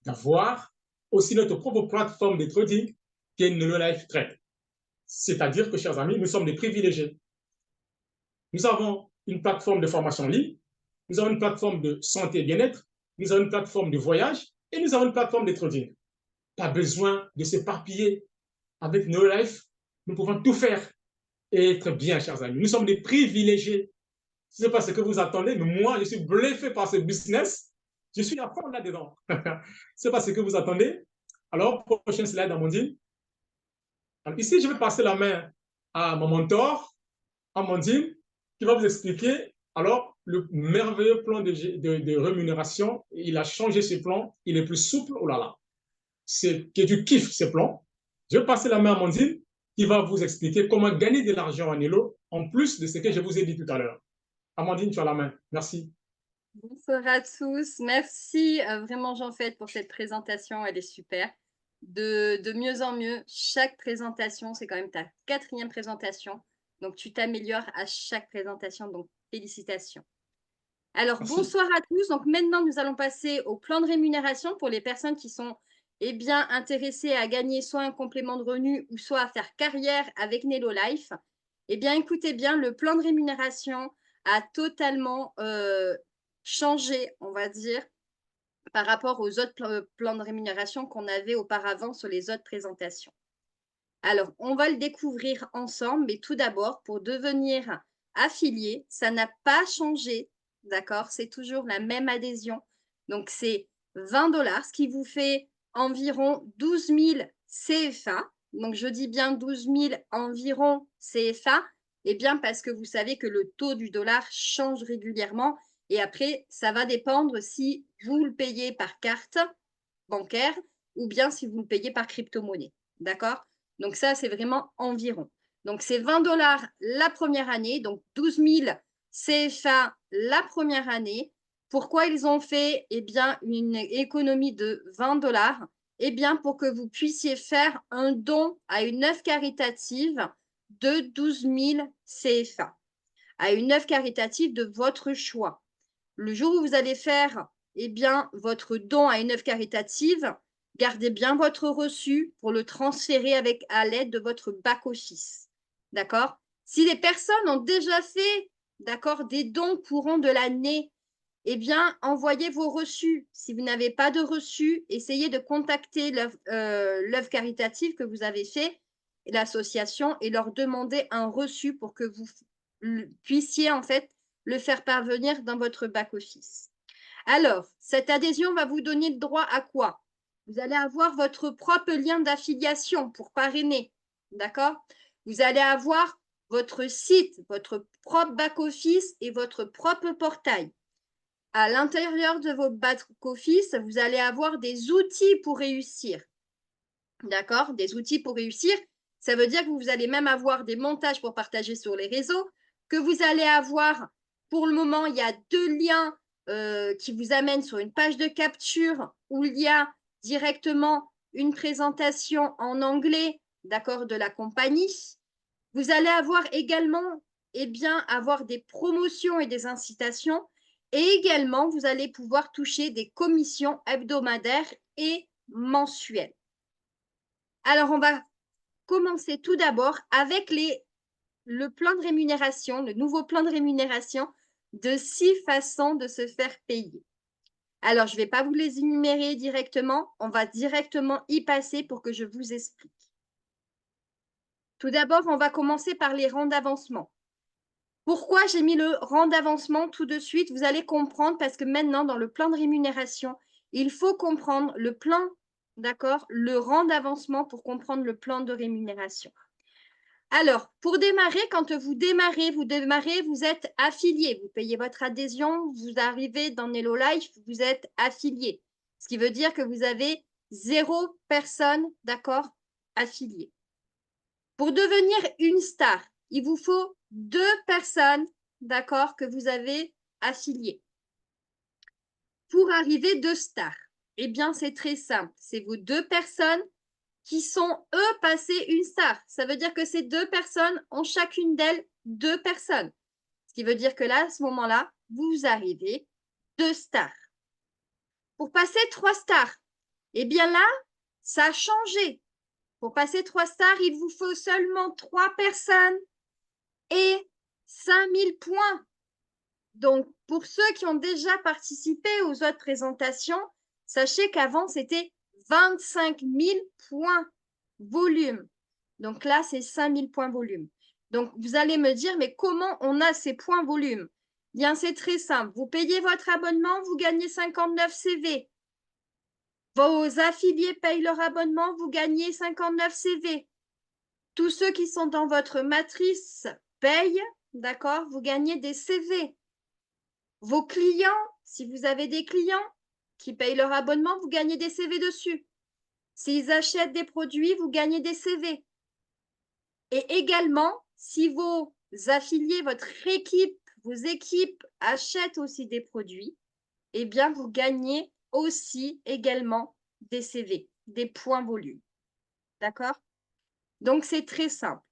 [SPEAKER 2] d'avoir aussi notre propre plateforme de trading qui est Nelo Life Trade. C'est-à-dire que, chers amis, nous sommes des privilégiés. Nous avons une plateforme de formation en ligne, nous avons une plateforme de santé et bien-être, nous avons une plateforme de voyage et nous avons une plateforme de trading. Pas besoin de s'éparpiller. Avec Nelo Life, nous pouvons tout faire et être bien, chers amis. Nous sommes des privilégiés. Je ne sais pas ce que vous attendez, mais moi, je suis bluffé par ce business. Je suis à fond là-dedans. Je ne sais pas ce que vous attendez. Alors, prochain slide, Amandine. Alors, ici, je vais passer la main à mon mentor, Amandine, qui va vous expliquer alors le merveilleux plan de rémunération. Il a changé ce plan. Il est plus souple. Oh là là. C'est que du kiff, ce plan. Je vais passer la main à Amandine, qui va vous expliquer comment gagner de l'argent en Nelo, en plus de ce que je vous ai dit tout à l'heure. Amandine, tu as la main. Merci.
[SPEAKER 4] Bonsoir à tous. Merci vraiment, Jean-Fait, pour cette présentation. Elle est super. De mieux en mieux, chaque présentation, c'est quand même ta 4e présentation. Donc, tu t'améliores à chaque présentation. Donc, félicitations. Alors,
[SPEAKER 2] Merci.
[SPEAKER 4] bonsoir à tous. Donc, maintenant, nous allons passer au plan de rémunération pour les personnes qui sont bien intéressées à gagner soit un complément de revenu ou soit à faire carrière avec Nelo Life. Eh bien, écoutez bien, le plan de rémunération a totalement changé, on va dire. par rapport aux autres plans de rémunération qu'on avait auparavant sur les autres présentations. Alors, on va le découvrir ensemble, mais tout d'abord, pour devenir affilié, ça n'a pas changé, d'accord? C'est toujours la même adhésion. Donc, c'est 20 $, ce qui vous fait environ 12 000 CFA. Donc, je dis bien 12 000 environ CFA, et bien parce que vous savez que le taux du dollar change régulièrement. Et après, ça va dépendre si vous le payez par carte bancaire ou bien si vous le payez par crypto-monnaie. D'accord? Donc, ça, c'est vraiment environ. Donc, c'est 20 $ la première année, donc 12 000 CFA la première année. Pourquoi ils ont fait bien, une économie de 20 $? Eh bien, pour que vous puissiez faire un don à une œuvre caritative de 12 000 CFA, à une œuvre caritative de votre choix. Le jour où vous allez faire bien, votre don à une œuvre caritative, gardez bien votre reçu pour le transférer à l'aide de votre back-office. D'accord? Si les personnes ont déjà fait des dons courants de l'année, eh bien, envoyez vos reçus. Si vous n'avez pas de reçus, essayez de contacter l'œuvre caritative que vous avez fait, l'association, et leur demander un reçu pour que vous puissiez en fait le faire parvenir dans votre back-office. Alors, cette adhésion va vous donner le droit à quoi? Vous allez avoir votre propre lien d'affiliation pour parrainer, d'accord? Vous allez avoir votre site, votre propre back-office et votre propre portail. À l'intérieur de votre back-office, vous allez avoir des outils pour réussir, d'accord? Des outils pour réussir, ça veut dire que vous allez même avoir des montages pour partager sur les réseaux, que vous allez avoir, pour le moment, il y a 2 liens qui vous amènent sur une page de capture où il y a directement une présentation en anglais, d'accord, de la compagnie. Vous allez avoir également, avoir des promotions et des incitations, et également, vous allez pouvoir toucher des commissions hebdomadaires et mensuelles. Alors, on va commencer tout d'abord avec le plan de rémunération, le nouveau plan de rémunération de 6 façons de se faire payer. Alors, je ne vais pas vous les énumérer directement, on va directement y passer pour que je vous explique. Tout d'abord, on va commencer par les rangs d'avancement. Pourquoi j'ai mis le rang d'avancement tout de suite? Vous allez comprendre parce que maintenant, dans le plan de rémunération, il faut comprendre le plan, d'accord, le rang d'avancement pour comprendre le plan de rémunération. Alors, pour démarrer, quand vous démarrez, vous êtes affilié. Vous payez votre adhésion, vous arrivez dans Nello Life, vous êtes affilié. Ce qui veut dire que vous avez 0 personne, d'accord, affiliée. Pour devenir une star, il vous faut 2 personnes, d'accord, que vous avez affiliées. Pour arriver 2 stars, eh bien, c'est très simple. C'est vos 2 personnes qui sont, eux, passés une star. Ça veut dire que ces 2 personnes ont chacune d'elles 2 personnes. Ce qui veut dire que là, à ce moment-là, vous arrivez 2 stars. Pour passer 3 stars, eh bien là, ça a changé. Pour passer 3 stars, il vous faut seulement 3 personnes et 5000 points. Donc, pour ceux qui ont déjà participé aux autres présentations, sachez qu'avant, c'était 25 000 points volume. Donc là, c'est 5000 points volume. Donc, vous allez me dire, mais comment on a ces points volume? Bien, c'est très simple. Vous payez votre abonnement, vous gagnez 59 CV. Vos affiliés payent leur abonnement, vous gagnez 59 CV. Tous ceux qui sont dans votre matrice payent, d'accord? Vous gagnez des CV. Vos clients, si vous avez des clients qui payent leur abonnement, vous gagnez des CV dessus. S'ils achètent des produits, vous gagnez des CV. Et également, si vos affiliés, votre équipe, vos équipes achètent aussi des produits, eh bien, vous gagnez aussi également des CV, des points volume. D'accord? Donc, c'est très simple.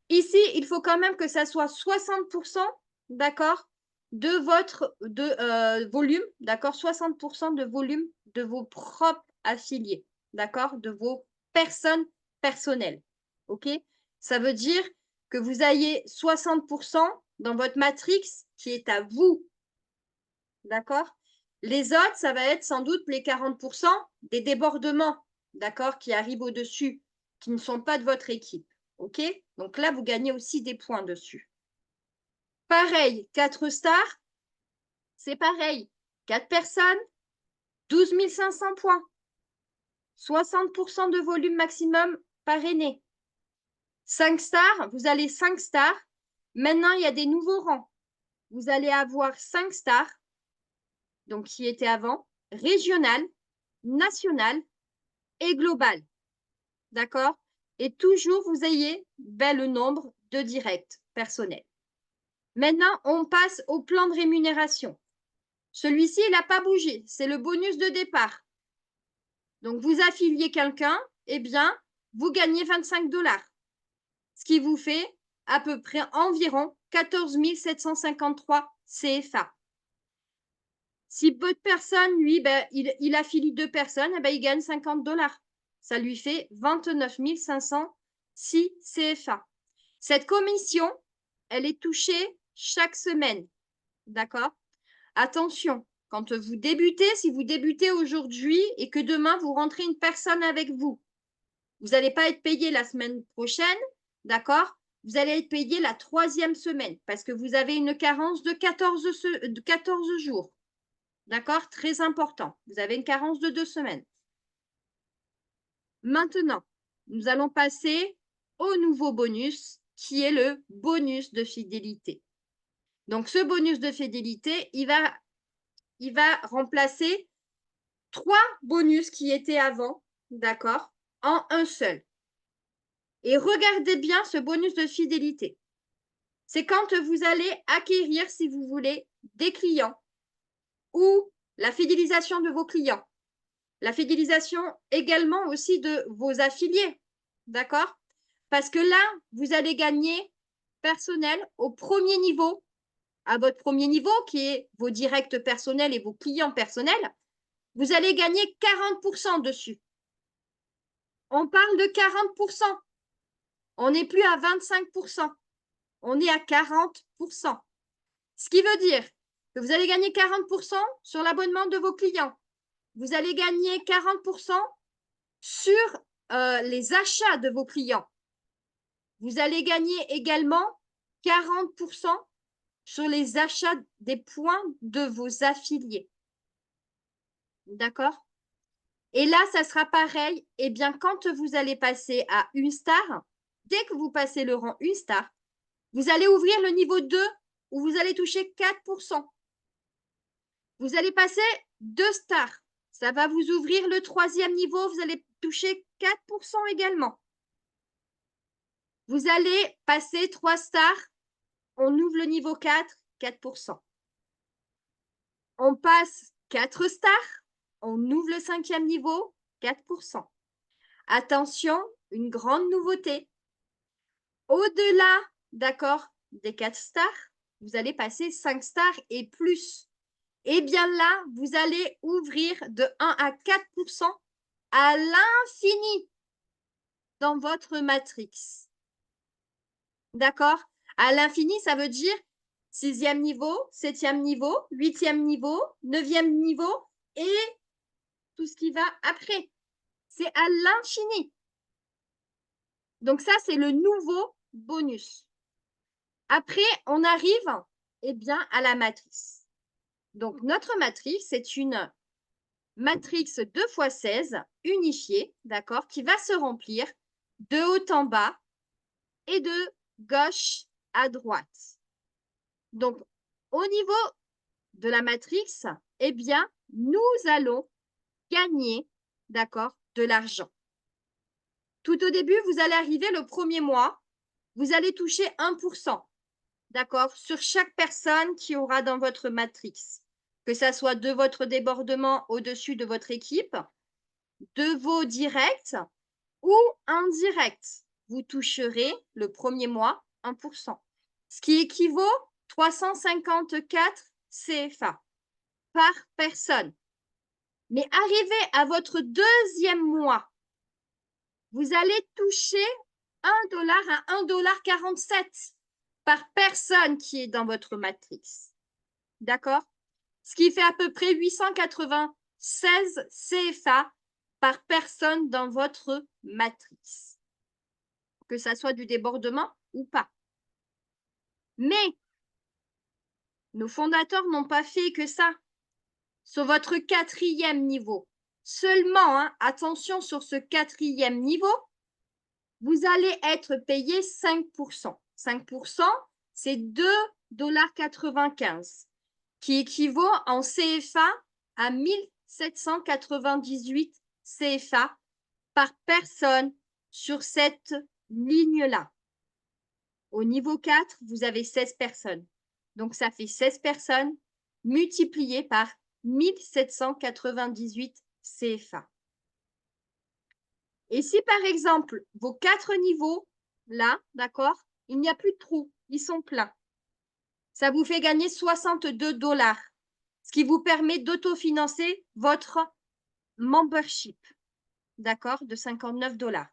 [SPEAKER 4] Ici, il faut quand même que ça soit 60%, d'accord, de votre volume, d'accord, 60% de volume de vos propres affiliés, d'accord, de vos personnes personnelles, ok? Ça veut dire que vous ayez 60% dans votre matrix qui est à vous, d'accord? Les autres, ça va être sans doute les 40% des débordements, d'accord, qui arrivent au-dessus, qui ne sont pas de votre équipe. OK? Donc là, vous gagnez aussi des points dessus. Pareil, 4 stars, c'est pareil. 4 personnes, 12 500 points. 60% de volume maximum parrainé. 5 stars, vous allez 5 stars. Maintenant, il y a des nouveaux rangs. Vous allez avoir 5 stars, donc qui étaient avant, régional, national et global. D'accord? Et toujours, vous ayez le nombre de directs personnels. Maintenant, on passe au plan de rémunération. Celui-ci, il n'a pas bougé. C'est le bonus de départ. Donc, vous affiliez quelqu'un, eh bien, vous gagnez 25 $. Ce qui vous fait à peu près environ 14 753 CFA. Si votre personne, lui, il affilie 2 personnes, il gagne 50 $. Ça lui fait 29 506 CFA. Cette commission, elle est touchée chaque semaine. D'accord? Attention, quand vous débutez, si vous débutez aujourd'hui et que demain, vous rentrez une personne avec vous, vous n'allez pas être payé la semaine prochaine, d'accord? Vous allez être payé la 3e semaine parce que vous avez une carence de 14 jours. D'accord? Très important. Vous avez une carence de 2 semaines. Maintenant, nous allons passer au nouveau bonus qui est le bonus de fidélité. Donc, ce bonus de fidélité, il va remplacer 3 bonus qui étaient avant, d'accord, en un seul. Et regardez bien ce bonus de fidélité. C'est quand vous allez acquérir, si vous voulez, des clients ou la fidélisation de vos clients. La fidélisation également aussi de vos affiliés, d'accord? Parce que là, vous allez gagner personnel au premier niveau, à votre premier niveau, qui est vos directs personnels et vos clients personnels, vous allez gagner 40% dessus. On parle de 40%. On n'est plus à 25%. On est à 40%. Ce qui veut dire que vous allez gagner 40% sur l'abonnement de vos clients. Vous allez gagner 40% sur les achats de vos clients. Vous allez gagner également 40% sur les achats des points de vos affiliés. D'accord? Et là, ça sera pareil. Eh bien, quand vous allez passer à 1 star, dès que vous passez le rang 1 star, vous allez ouvrir le niveau 2 où vous allez toucher 4%. Vous allez passer 2 stars. Ça va vous ouvrir le 3e niveau. Vous allez toucher 4% également. Vous allez passer 3 stars. On ouvre le niveau 4, 4%. On passe 4 stars. On ouvre le 5e niveau, 4%. Attention, une grande nouveauté. Au-delà, d'accord, des 4 stars, vous allez passer 5 stars et plus. Eh bien là, vous allez ouvrir de 1 à 4% à l'infini dans votre matrix. D'accord? À l'infini, ça veut dire 6e niveau, 7e niveau, 8e niveau, 9e niveau et tout ce qui va après. C'est à l'infini. Donc ça, c'est le nouveau bonus. Après, on arrive eh bien, à la matrice. Donc, notre matrice, c'est une matrice 2x16 unifiée, d'accord, qui va se remplir de haut en bas et de gauche à droite. Donc, au niveau de la matrice, eh bien, nous allons gagner, d'accord, de l'argent. Tout au début, vous allez arriver le premier mois, vous allez toucher 1%, d'accord, sur chaque personne qui aura dans votre matrice, que ça soit de votre débordement au-dessus de votre équipe, de vos directs ou indirects. Vous toucherez le premier mois 1%, ce qui équivaut 354 CFA par personne. Mais arrivé à votre 2e mois, vous allez toucher $1 à $1,47 par personne qui est dans votre matrice. D'accord? ce qui fait à peu près 896 CFA par personne dans votre matrice, que ça soit du débordement ou pas. Mais nos fondateurs n'ont pas fait que ça. Sur votre 4e niveau, seulement, hein, attention sur ce 4e niveau, vous allez être payé 5%. 5%, c'est 2,95 $, qui équivaut en CFA à 1798 CFA par personne sur cette ligne-là. Au niveau 4, vous avez 16 personnes. Donc, ça fait 16 personnes multipliées par 1798 CFA. Et si, par exemple, vos 4 niveaux, là, d'accord, il n'y a plus de trous, ils sont pleins. Ça vous fait gagner 62 $, ce qui vous permet d'autofinancer votre membership, d'accord, de 59 $.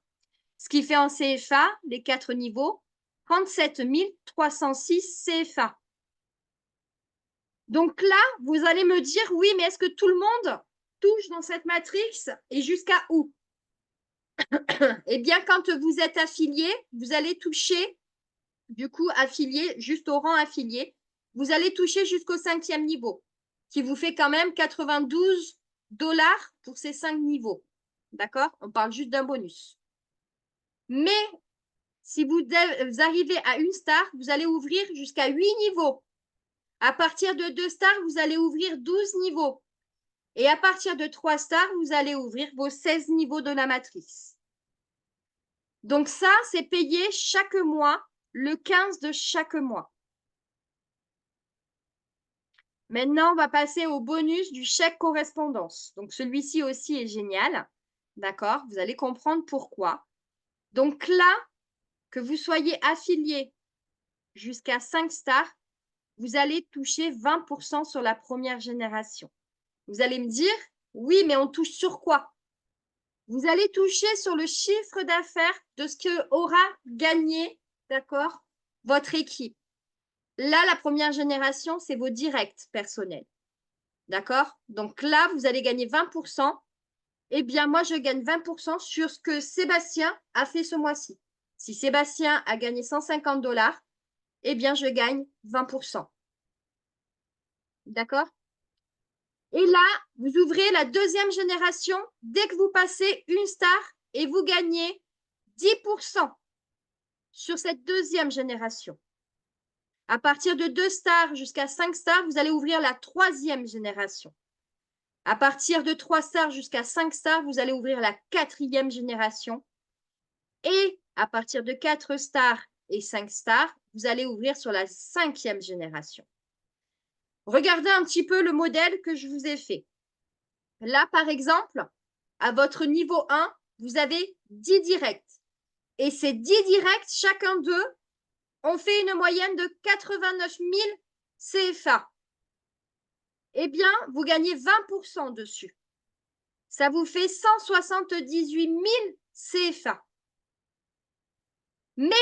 [SPEAKER 4] Ce qui fait en CFA, les 4 niveaux, 37 306 CFA. Donc là, vous allez me dire, oui, mais est-ce que tout le monde touche dans cette matrice et jusqu'à où? Eh bien, quand vous êtes affilié, vous allez toucher, du coup, affilié, juste au rang affilié, vous allez toucher jusqu'au 5e niveau, qui vous fait quand même 92 $ pour ces 5 niveaux. D'accord? On parle juste d'un bonus. Mais si vous arrivez à 1 star, vous allez ouvrir jusqu'à 8 niveaux. À partir de 2 stars, vous allez ouvrir 12 niveaux. Et à partir de 3 stars, vous allez ouvrir vos 16 niveaux de la matrice. Donc ça, c'est payé chaque mois, le 15 de chaque mois. Maintenant, on va passer au bonus du chèque correspondance. Donc celui-ci aussi est génial. D'accord? Vous allez comprendre pourquoi. Donc là, que vous soyez affilié jusqu'à 5 stars, vous allez toucher 20% sur la première génération. Vous allez me dire, oui, mais on touche sur quoi? Vous allez toucher sur le chiffre d'affaires de ce que aura gagné, d'accord, votre équipe. Là, la première génération, c'est vos directs personnels. D'accord? Donc là, vous allez gagner 20%. Eh bien, moi, je gagne 20% sur ce que Sébastien a fait ce mois-ci. Si Sébastien a gagné 150 $, eh bien, je gagne 20%. D'accord? Et là, vous ouvrez la 2e génération dès que vous passez 1 star et vous gagnez 10% sur cette 2e génération. À partir de 2 stars jusqu'à 5 stars, vous allez ouvrir la 3e génération. À partir de 3 stars jusqu'à 5 stars, vous allez ouvrir la 4e génération. Et à partir de 4 stars et 5 stars, vous allez ouvrir sur la 5e génération. Regardez un petit peu le modèle que je vous ai fait. Là, par exemple, à votre niveau 1, vous avez 10 directs. Et ces 10 directs, chacun d'eux, ont fait une moyenne de 89 000 CFA. Eh bien, vous gagnez 20% dessus. Ça vous fait 178 000 CFA. Mais,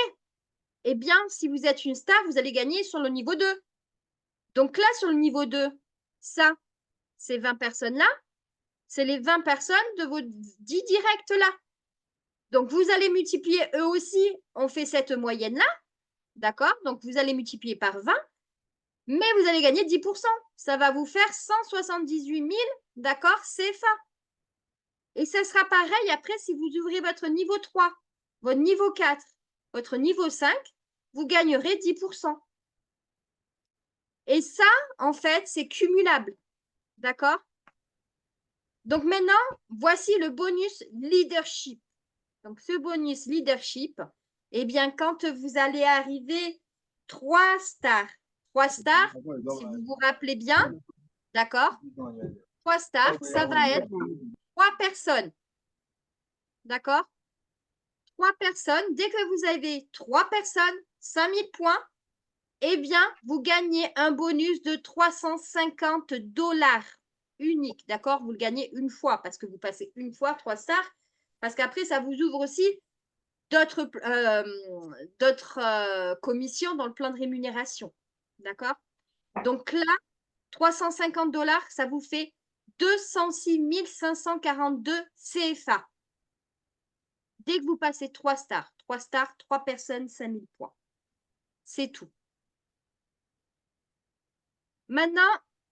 [SPEAKER 4] eh bien, si vous êtes une star, vous allez gagner sur le niveau 2. Donc là, sur le niveau 2, ça, ces 20 personnes-là, c'est les 20 personnes de vos 10 directs-là. Donc, vous allez multiplier, eux aussi, on fait cette moyenne-là, d'accord? Donc, vous allez multiplier par 20, mais vous allez gagner 10%. Ça va vous faire 178 000, d'accord, CFA. Et ça sera pareil après si vous ouvrez votre niveau 3, votre niveau 4, votre niveau 5, vous gagnerez 10%. Et ça, en fait, c'est cumulable, d'accord? Donc maintenant, voici le bonus leadership. Donc ce bonus leadership, eh bien, quand vous allez arriver 3 stars, si vous vous rappelez bien, d'accord? 3 stars, ça va être 3 personnes, d'accord? 3 personnes, dès que vous avez 3 personnes, 5000 points, eh bien, vous gagnez un bonus de 350 $ unique, d'accord? Vous le gagnez une fois parce que vous passez une fois 3 stars, parce qu'après, ça vous ouvre aussi d'autres commissions dans le plan de rémunération, d'accord? Donc là, $350, ça vous fait 206 542 CFA. Dès que vous passez 3 stars, 3 personnes, 5000 points. C'est tout. Maintenant,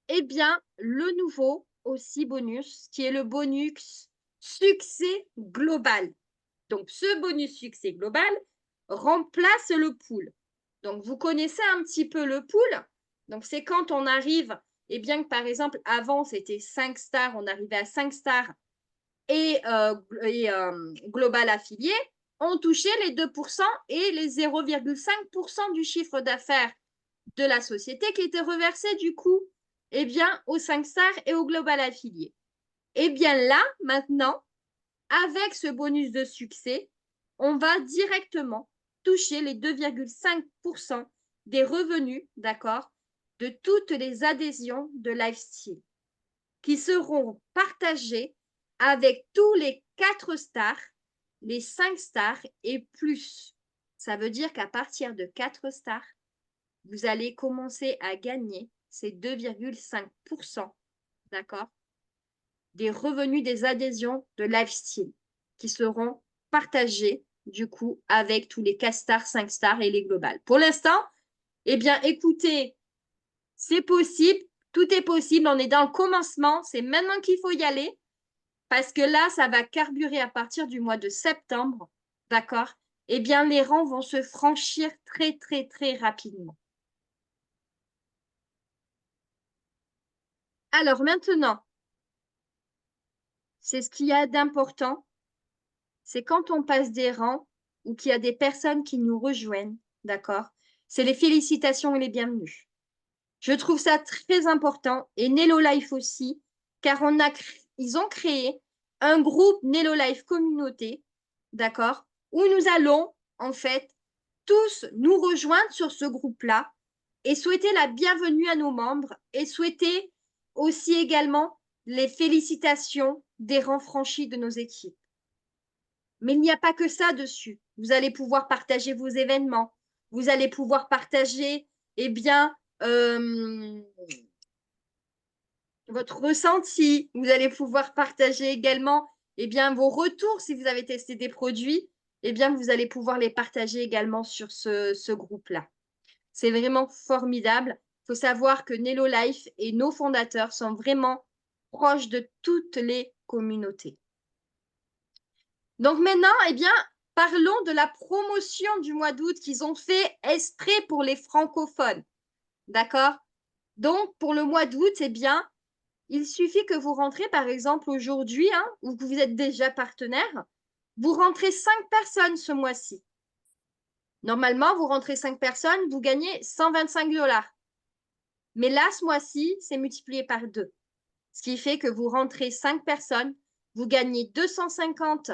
[SPEAKER 4] eh bien, le nouveau aussi bonus, qui est le bonus succès global. Donc, ce bonus succès global remplace le pool. Donc, vous connaissez un petit peu le pool. Donc, c'est quand on arrive, eh bien, que par exemple, avant, c'était 5 stars, on arrivait à 5 stars et global affilié, on touchait les 2% et les 0,5% du chiffre d'affaires de la société qui était reversé du coup eh bien, aux 5 stars et au global affilié. Eh bien là, maintenant, avec ce bonus de succès, on va directement toucher les 2,5% des revenus, d'accord, de toutes les adhésions de Lifestyle qui seront partagées avec tous les 4 stars, les 5 stars et plus. Ça veut dire qu'à partir de 4 stars, vous allez commencer à gagner ces 2,5%, d'accord, des revenus des adhésions de Lifestyle qui seront partagés du coup avec tous les 4 stars, 5 stars et les globales. Pour l'instant, eh bien, écoutez, c'est possible, tout est possible, on est dans le commencement, c'est maintenant qu'il faut y aller parce que là, ça va carburer à partir du mois de septembre, d'accord? Eh bien, les rangs vont se franchir très, très, très rapidement. Alors maintenant, c'est ce qu'il y a d'important, c'est quand on passe des rangs ou qu'il y a des personnes qui nous rejoignent, d'accord? C'est les félicitations et les bienvenus. Je trouve ça très important et Nello Life aussi, car ils ont créé un groupe Nello Life communauté, d'accord? Où nous allons en fait tous nous rejoindre sur ce groupe-là et souhaiter la bienvenue à nos membres et souhaiter aussi également les félicitations des rangs franchis de nos équipes. Mais il n'y a pas que ça dessus. Vous allez pouvoir partager vos événements. Vous allez pouvoir partager, eh bien, votre ressenti. Vous allez pouvoir partager également, eh bien, vos retours si vous avez testé des produits. Eh bien, vous allez pouvoir les partager également sur ce groupe-là. C'est vraiment formidable. Il faut savoir que Nello Life et nos fondateurs sont vraiment proches de toutes les communautés. Donc maintenant, eh bien, parlons de la promotion du mois d'août qu'ils ont fait exprès pour les francophones. D'accord? Donc, pour le mois d'août, eh bien, il suffit que vous rentrez, par exemple, aujourd'hui, hein, ou que vous êtes déjà partenaire, vous rentrez 5 personnes ce mois-ci. Normalement, vous rentrez 5 personnes, vous gagnez 125 $. Mais là, ce mois-ci, c'est multiplié par 2. Ce qui fait que vous rentrez 5 personnes, vous gagnez 250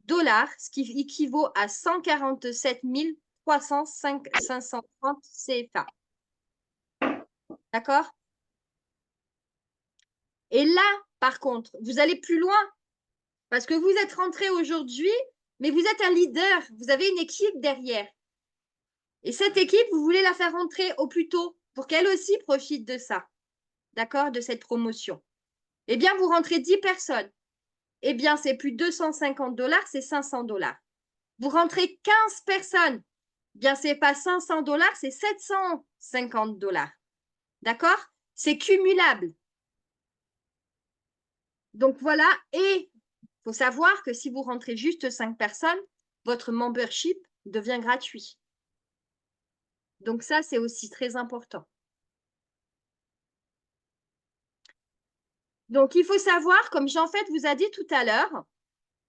[SPEAKER 4] $, ce qui équivaut à 147 530 CFA. D'accord? Et là, par contre, vous allez plus loin parce que vous êtes rentré aujourd'hui, mais vous êtes un leader, vous avez une équipe derrière. Et cette équipe, vous voulez la faire rentrer au plus tôt pour qu'elle aussi profite de ça, d'accord, de cette promotion. Eh bien, vous rentrez 10 personnes. Eh bien, c'est plus 250 $, c'est 500 $. Vous rentrez 15 personnes. Eh bien, c'est pas 500 $, c'est 750 $. D'accord? C'est cumulable. Donc voilà, et il faut savoir que si vous rentrez juste 5 personnes, votre membership devient gratuit. Donc ça, c'est aussi très important. Donc, il faut savoir, comme Jean-Fait vous a dit tout à l'heure,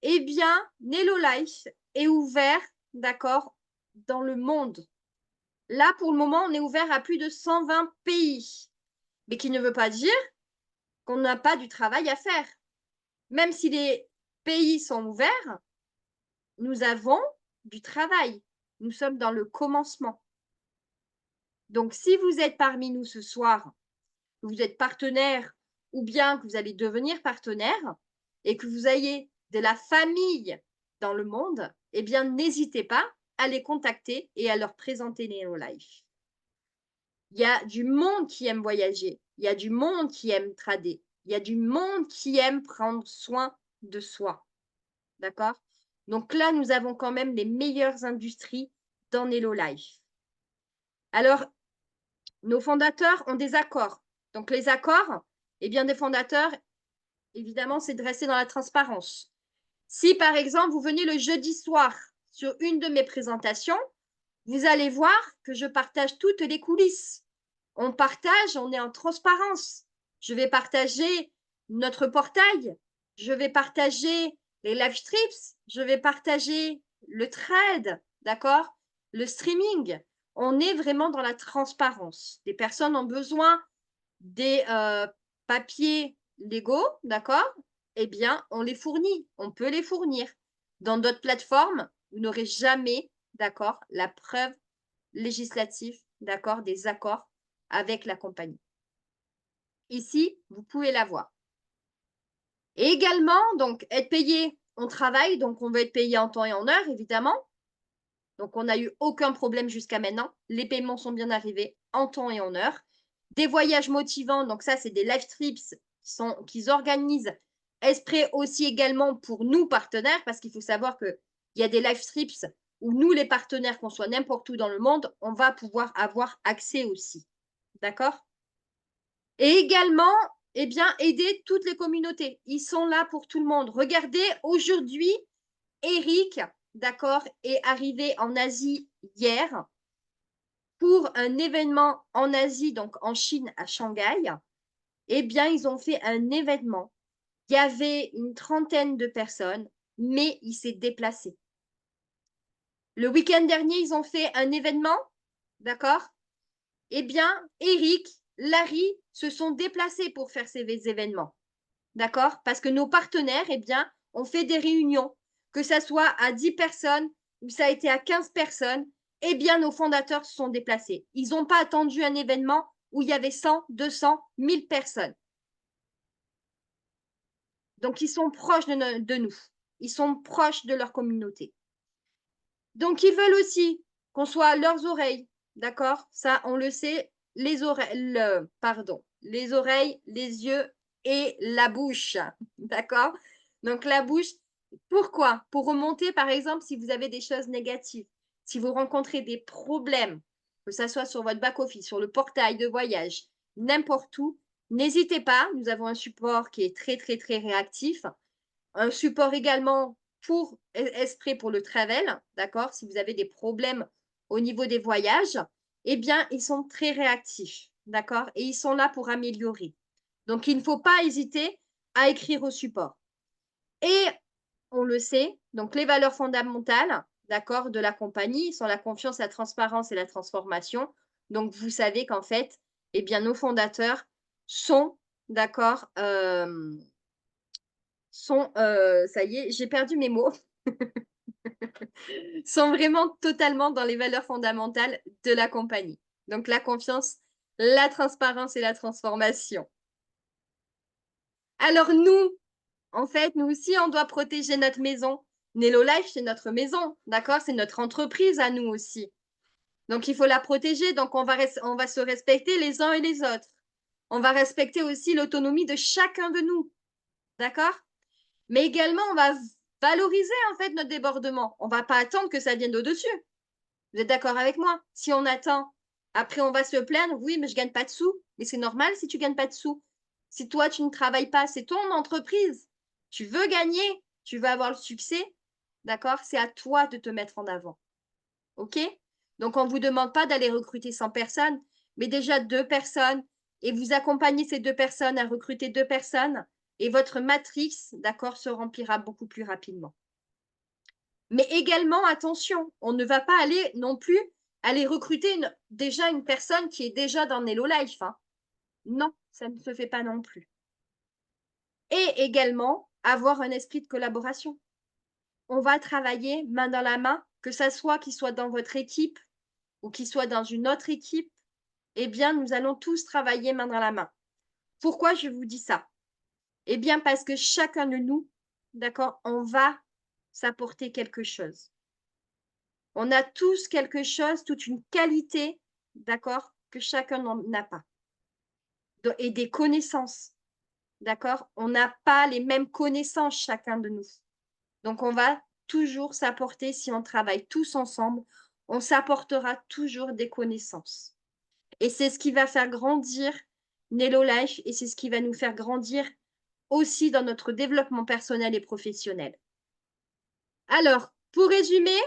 [SPEAKER 4] eh bien, Nello Life est ouvert, d'accord, dans le monde. Là, pour le moment, on est ouvert à plus de 120 pays. Mais qui ne veut pas dire qu'on n'a pas du travail à faire. Même si les pays sont ouverts, nous avons du travail. Nous sommes dans le commencement. Donc, si vous êtes parmi nous ce soir, que vous êtes partenaire ou bien que vous allez devenir partenaire et que vous ayez de la famille dans le monde, eh bien, n'hésitez pas à les contacter et à leur présenter Nello Life. Il y a du monde qui aime voyager. Il y a du monde qui aime trader. Il y a du monde qui aime prendre soin de soi. D'accord? Donc là, nous avons quand même les meilleures industries dans Hello Life. Alors, nos fondateurs ont des accords. Donc, les accords, eh bien, des fondateurs, évidemment, c'est de rester dans la transparence. Si, par exemple, vous venez le jeudi soir sur une de mes présentations, vous allez voir que je partage toutes les coulisses. On partage, on est en transparence. Je vais partager notre portail, je vais partager les live strips, je vais partager le trade, d'accord? Le streaming. On est vraiment dans la transparence. Des personnes ont besoin des papiers légaux, d'accord? Eh bien, on les fournit, on peut les fournir. Dans d'autres plateformes, vous n'aurez jamais, d'accord, la preuve législative, d'accord, des accords avec la compagnie. Ici, vous pouvez l'avoir. Et également, donc, être payé, on travaille, donc on va être payé en temps et en heure, évidemment. Donc, on n'a eu aucun problème jusqu'à maintenant. Les paiements sont bien arrivés en temps et en heure. Des voyages motivants, donc ça, c'est des live trips qu'ils organisent exprès aussi également pour nous, partenaires, parce qu'il faut savoir qu'il y a des live trips où nous, les partenaires, qu'on soit n'importe où dans le monde, on va pouvoir avoir accès aussi. D'accord? Et également, eh bien, aider toutes les communautés. Ils sont là pour tout le monde. Regardez, aujourd'hui, Eric, d'accord, est arrivé en Asie hier pour un événement en Asie, donc en Chine, à Shanghai. Eh bien, ils ont fait un événement. Il y avait une trentaine de personnes, mais il s'est déplacé. Le week-end dernier, ils ont fait un événement, d'accord? Eh bien, Eric, Larry se sont déplacés pour faire ces événements. D'accord? Parce que nos partenaires, eh bien, ont fait des réunions, que ça soit à 10 personnes ou ça a été à 15 personnes, eh bien, nos fondateurs se sont déplacés. Ils n'ont pas attendu un événement où il y avait 100, 200, 1000 personnes. Donc, ils sont proches de nous. Ils sont proches de leur communauté. Donc, ils veulent aussi qu'on soit à leurs oreilles. D'accord? Ça, on le sait. Les oreilles, les oreilles, les yeux et la bouche. D'accord? Donc, la bouche, pourquoi? Pour remonter, par exemple, si vous avez des choses négatives, si vous rencontrez des problèmes, que ce soit sur votre back-office, sur le portail de voyage, n'importe où, n'hésitez pas. Nous avons un support qui est très, très, très réactif. Un support également pour exprès pour le travel, d'accord? Si vous avez des problèmes au niveau des voyages, eh bien, ils sont très réactifs, d'accord? Et ils sont là pour améliorer. Donc, il ne faut pas hésiter à écrire au support. Et on le sait, donc les valeurs fondamentales, d'accord, de la compagnie sont la confiance, la transparence et la transformation. Donc, vous savez qu'en fait, eh bien, nos fondateurs sont, d'accord, ça y est, j'ai perdu mes mots, sont vraiment totalement dans les valeurs fondamentales de la compagnie. Donc, la confiance, la transparence et la transformation. Alors, nous, en fait, nous aussi, on doit protéger notre maison. Nello Life, c'est notre maison, d'accord? C'est notre entreprise à nous aussi. Donc, il faut la protéger. Donc, on va se respecter les uns et les autres. On va respecter aussi l'autonomie de chacun de nous, d'accord? Mais également, on va valoriser en fait notre débordement. On ne va pas attendre que ça vienne d'au-dessus. Vous êtes d'accord avec moi? Si on attend, après on va se plaindre, oui, mais je ne gagne pas de sous. Mais c'est normal si tu ne gagnes pas de sous. Si toi, tu ne travailles pas, c'est ton entreprise. Tu veux gagner, tu veux avoir le succès, d'accord? C'est à toi de te mettre en avant. OK? Donc, on ne vous demande pas d'aller recruter 100 personnes, mais déjà 2 personnes, et vous accompagnez ces 2 personnes à recruter 2 personnes, et votre matrix, d'accord, se remplira beaucoup plus rapidement. Mais également, attention, on ne va pas aller non plus aller recruter déjà une personne qui est déjà dans Hello Life. Hein. Non, ça ne se fait pas non plus. Et également, avoir un esprit de collaboration. On va travailler main dans la main, que ça soit qu'il soit dans votre équipe ou qu'il soit dans une autre équipe, eh bien, nous allons tous travailler main dans la main. Pourquoi je vous dis ça? Eh bien, parce que chacun de nous, d'accord, on va s'apporter quelque chose. On a tous quelque chose, toute une qualité, d'accord, que chacun n'a pas. Et des connaissances. D'accord? On n'a pas les mêmes connaissances chacun de nous. Donc, on va toujours s'apporter, si on travaille tous ensemble, on s'apportera toujours des connaissances. Et c'est ce qui va faire grandir Nello Life et c'est ce qui va nous faire grandir aussi dans notre développement personnel et professionnel. Alors, pour résumer,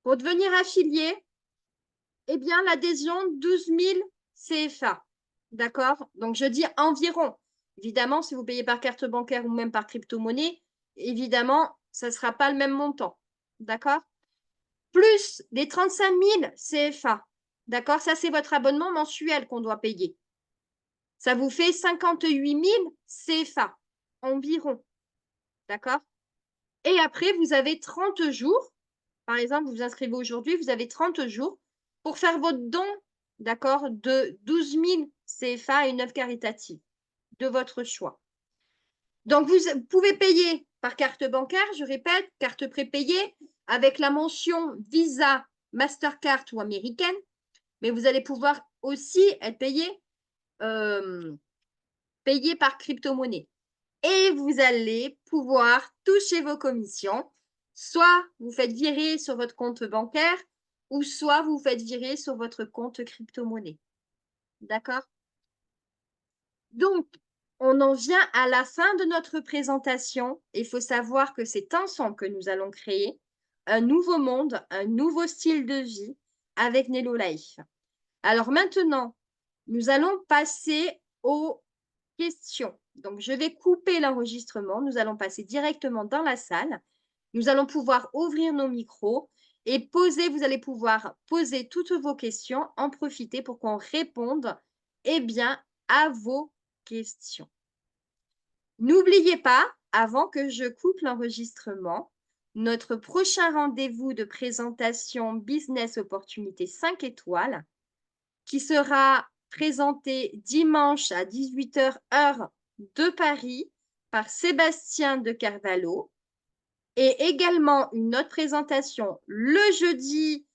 [SPEAKER 4] pour devenir affilié, eh bien, l'adhésion, 12 000 CFA. D'accord? Donc, je dis environ. Évidemment, si vous payez par carte bancaire ou même par crypto-monnaie, évidemment, ça ne sera pas le même montant. D'accord? Plus les 35 000 CFA. D'accord? Ça, c'est votre abonnement mensuel qu'on doit payer. Ça vous fait 58 000 CFA environ. D'accord? Et après, vous avez 30 jours. Par exemple, vous vous inscrivez aujourd'hui, vous avez 30 jours pour faire votre don, d'accord, de 12 000 CFA à une œuvre caritative de votre choix. Donc, vous pouvez payer par carte bancaire, je répète, carte prépayée, avec la mention Visa, Mastercard ou américaine, mais vous allez pouvoir aussi être payé par crypto-monnaie. Et vous allez pouvoir toucher vos commissions. Soit vous faites virer sur votre compte bancaire ou soit vous faites virer sur votre compte crypto-monnaie. D'accord? Donc, on en vient à la fin de notre présentation. Il faut savoir que c'est ensemble que nous allons créer un nouveau monde, un nouveau style de vie avec Nello Life. Alors maintenant, nous allons passer aux questions. Donc, je vais couper l'enregistrement. Nous allons passer directement dans la salle. Nous allons pouvoir ouvrir nos micros et poser, vous allez pouvoir poser toutes vos questions, en profiter pour qu'on réponde bien, à vos questions. N'oubliez pas, avant que je coupe l'enregistrement, notre prochain rendez-vous de présentation Business Opportunité 5 étoiles qui sera présenté dimanche à 18 h heure de Paris par Sébastien de Carvalho et également une autre présentation le jeudi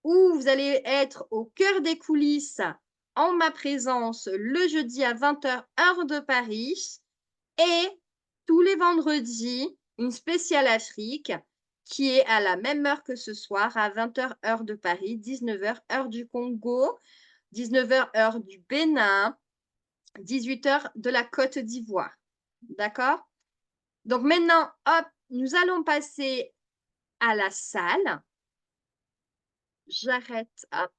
[SPEAKER 4] où vous allez être au cœur des coulisses en ma présence le jeudi à 20 h heure de Paris et tous les vendredis une spéciale Afrique qui est à la même heure que ce soir à 20 h heure de Paris, 19 h heure du Congo, 19 h heure du Bénin, 18 h de la Côte d'Ivoire. D'accord? Donc maintenant, hop, nous allons passer à la salle. J'arrête, hop.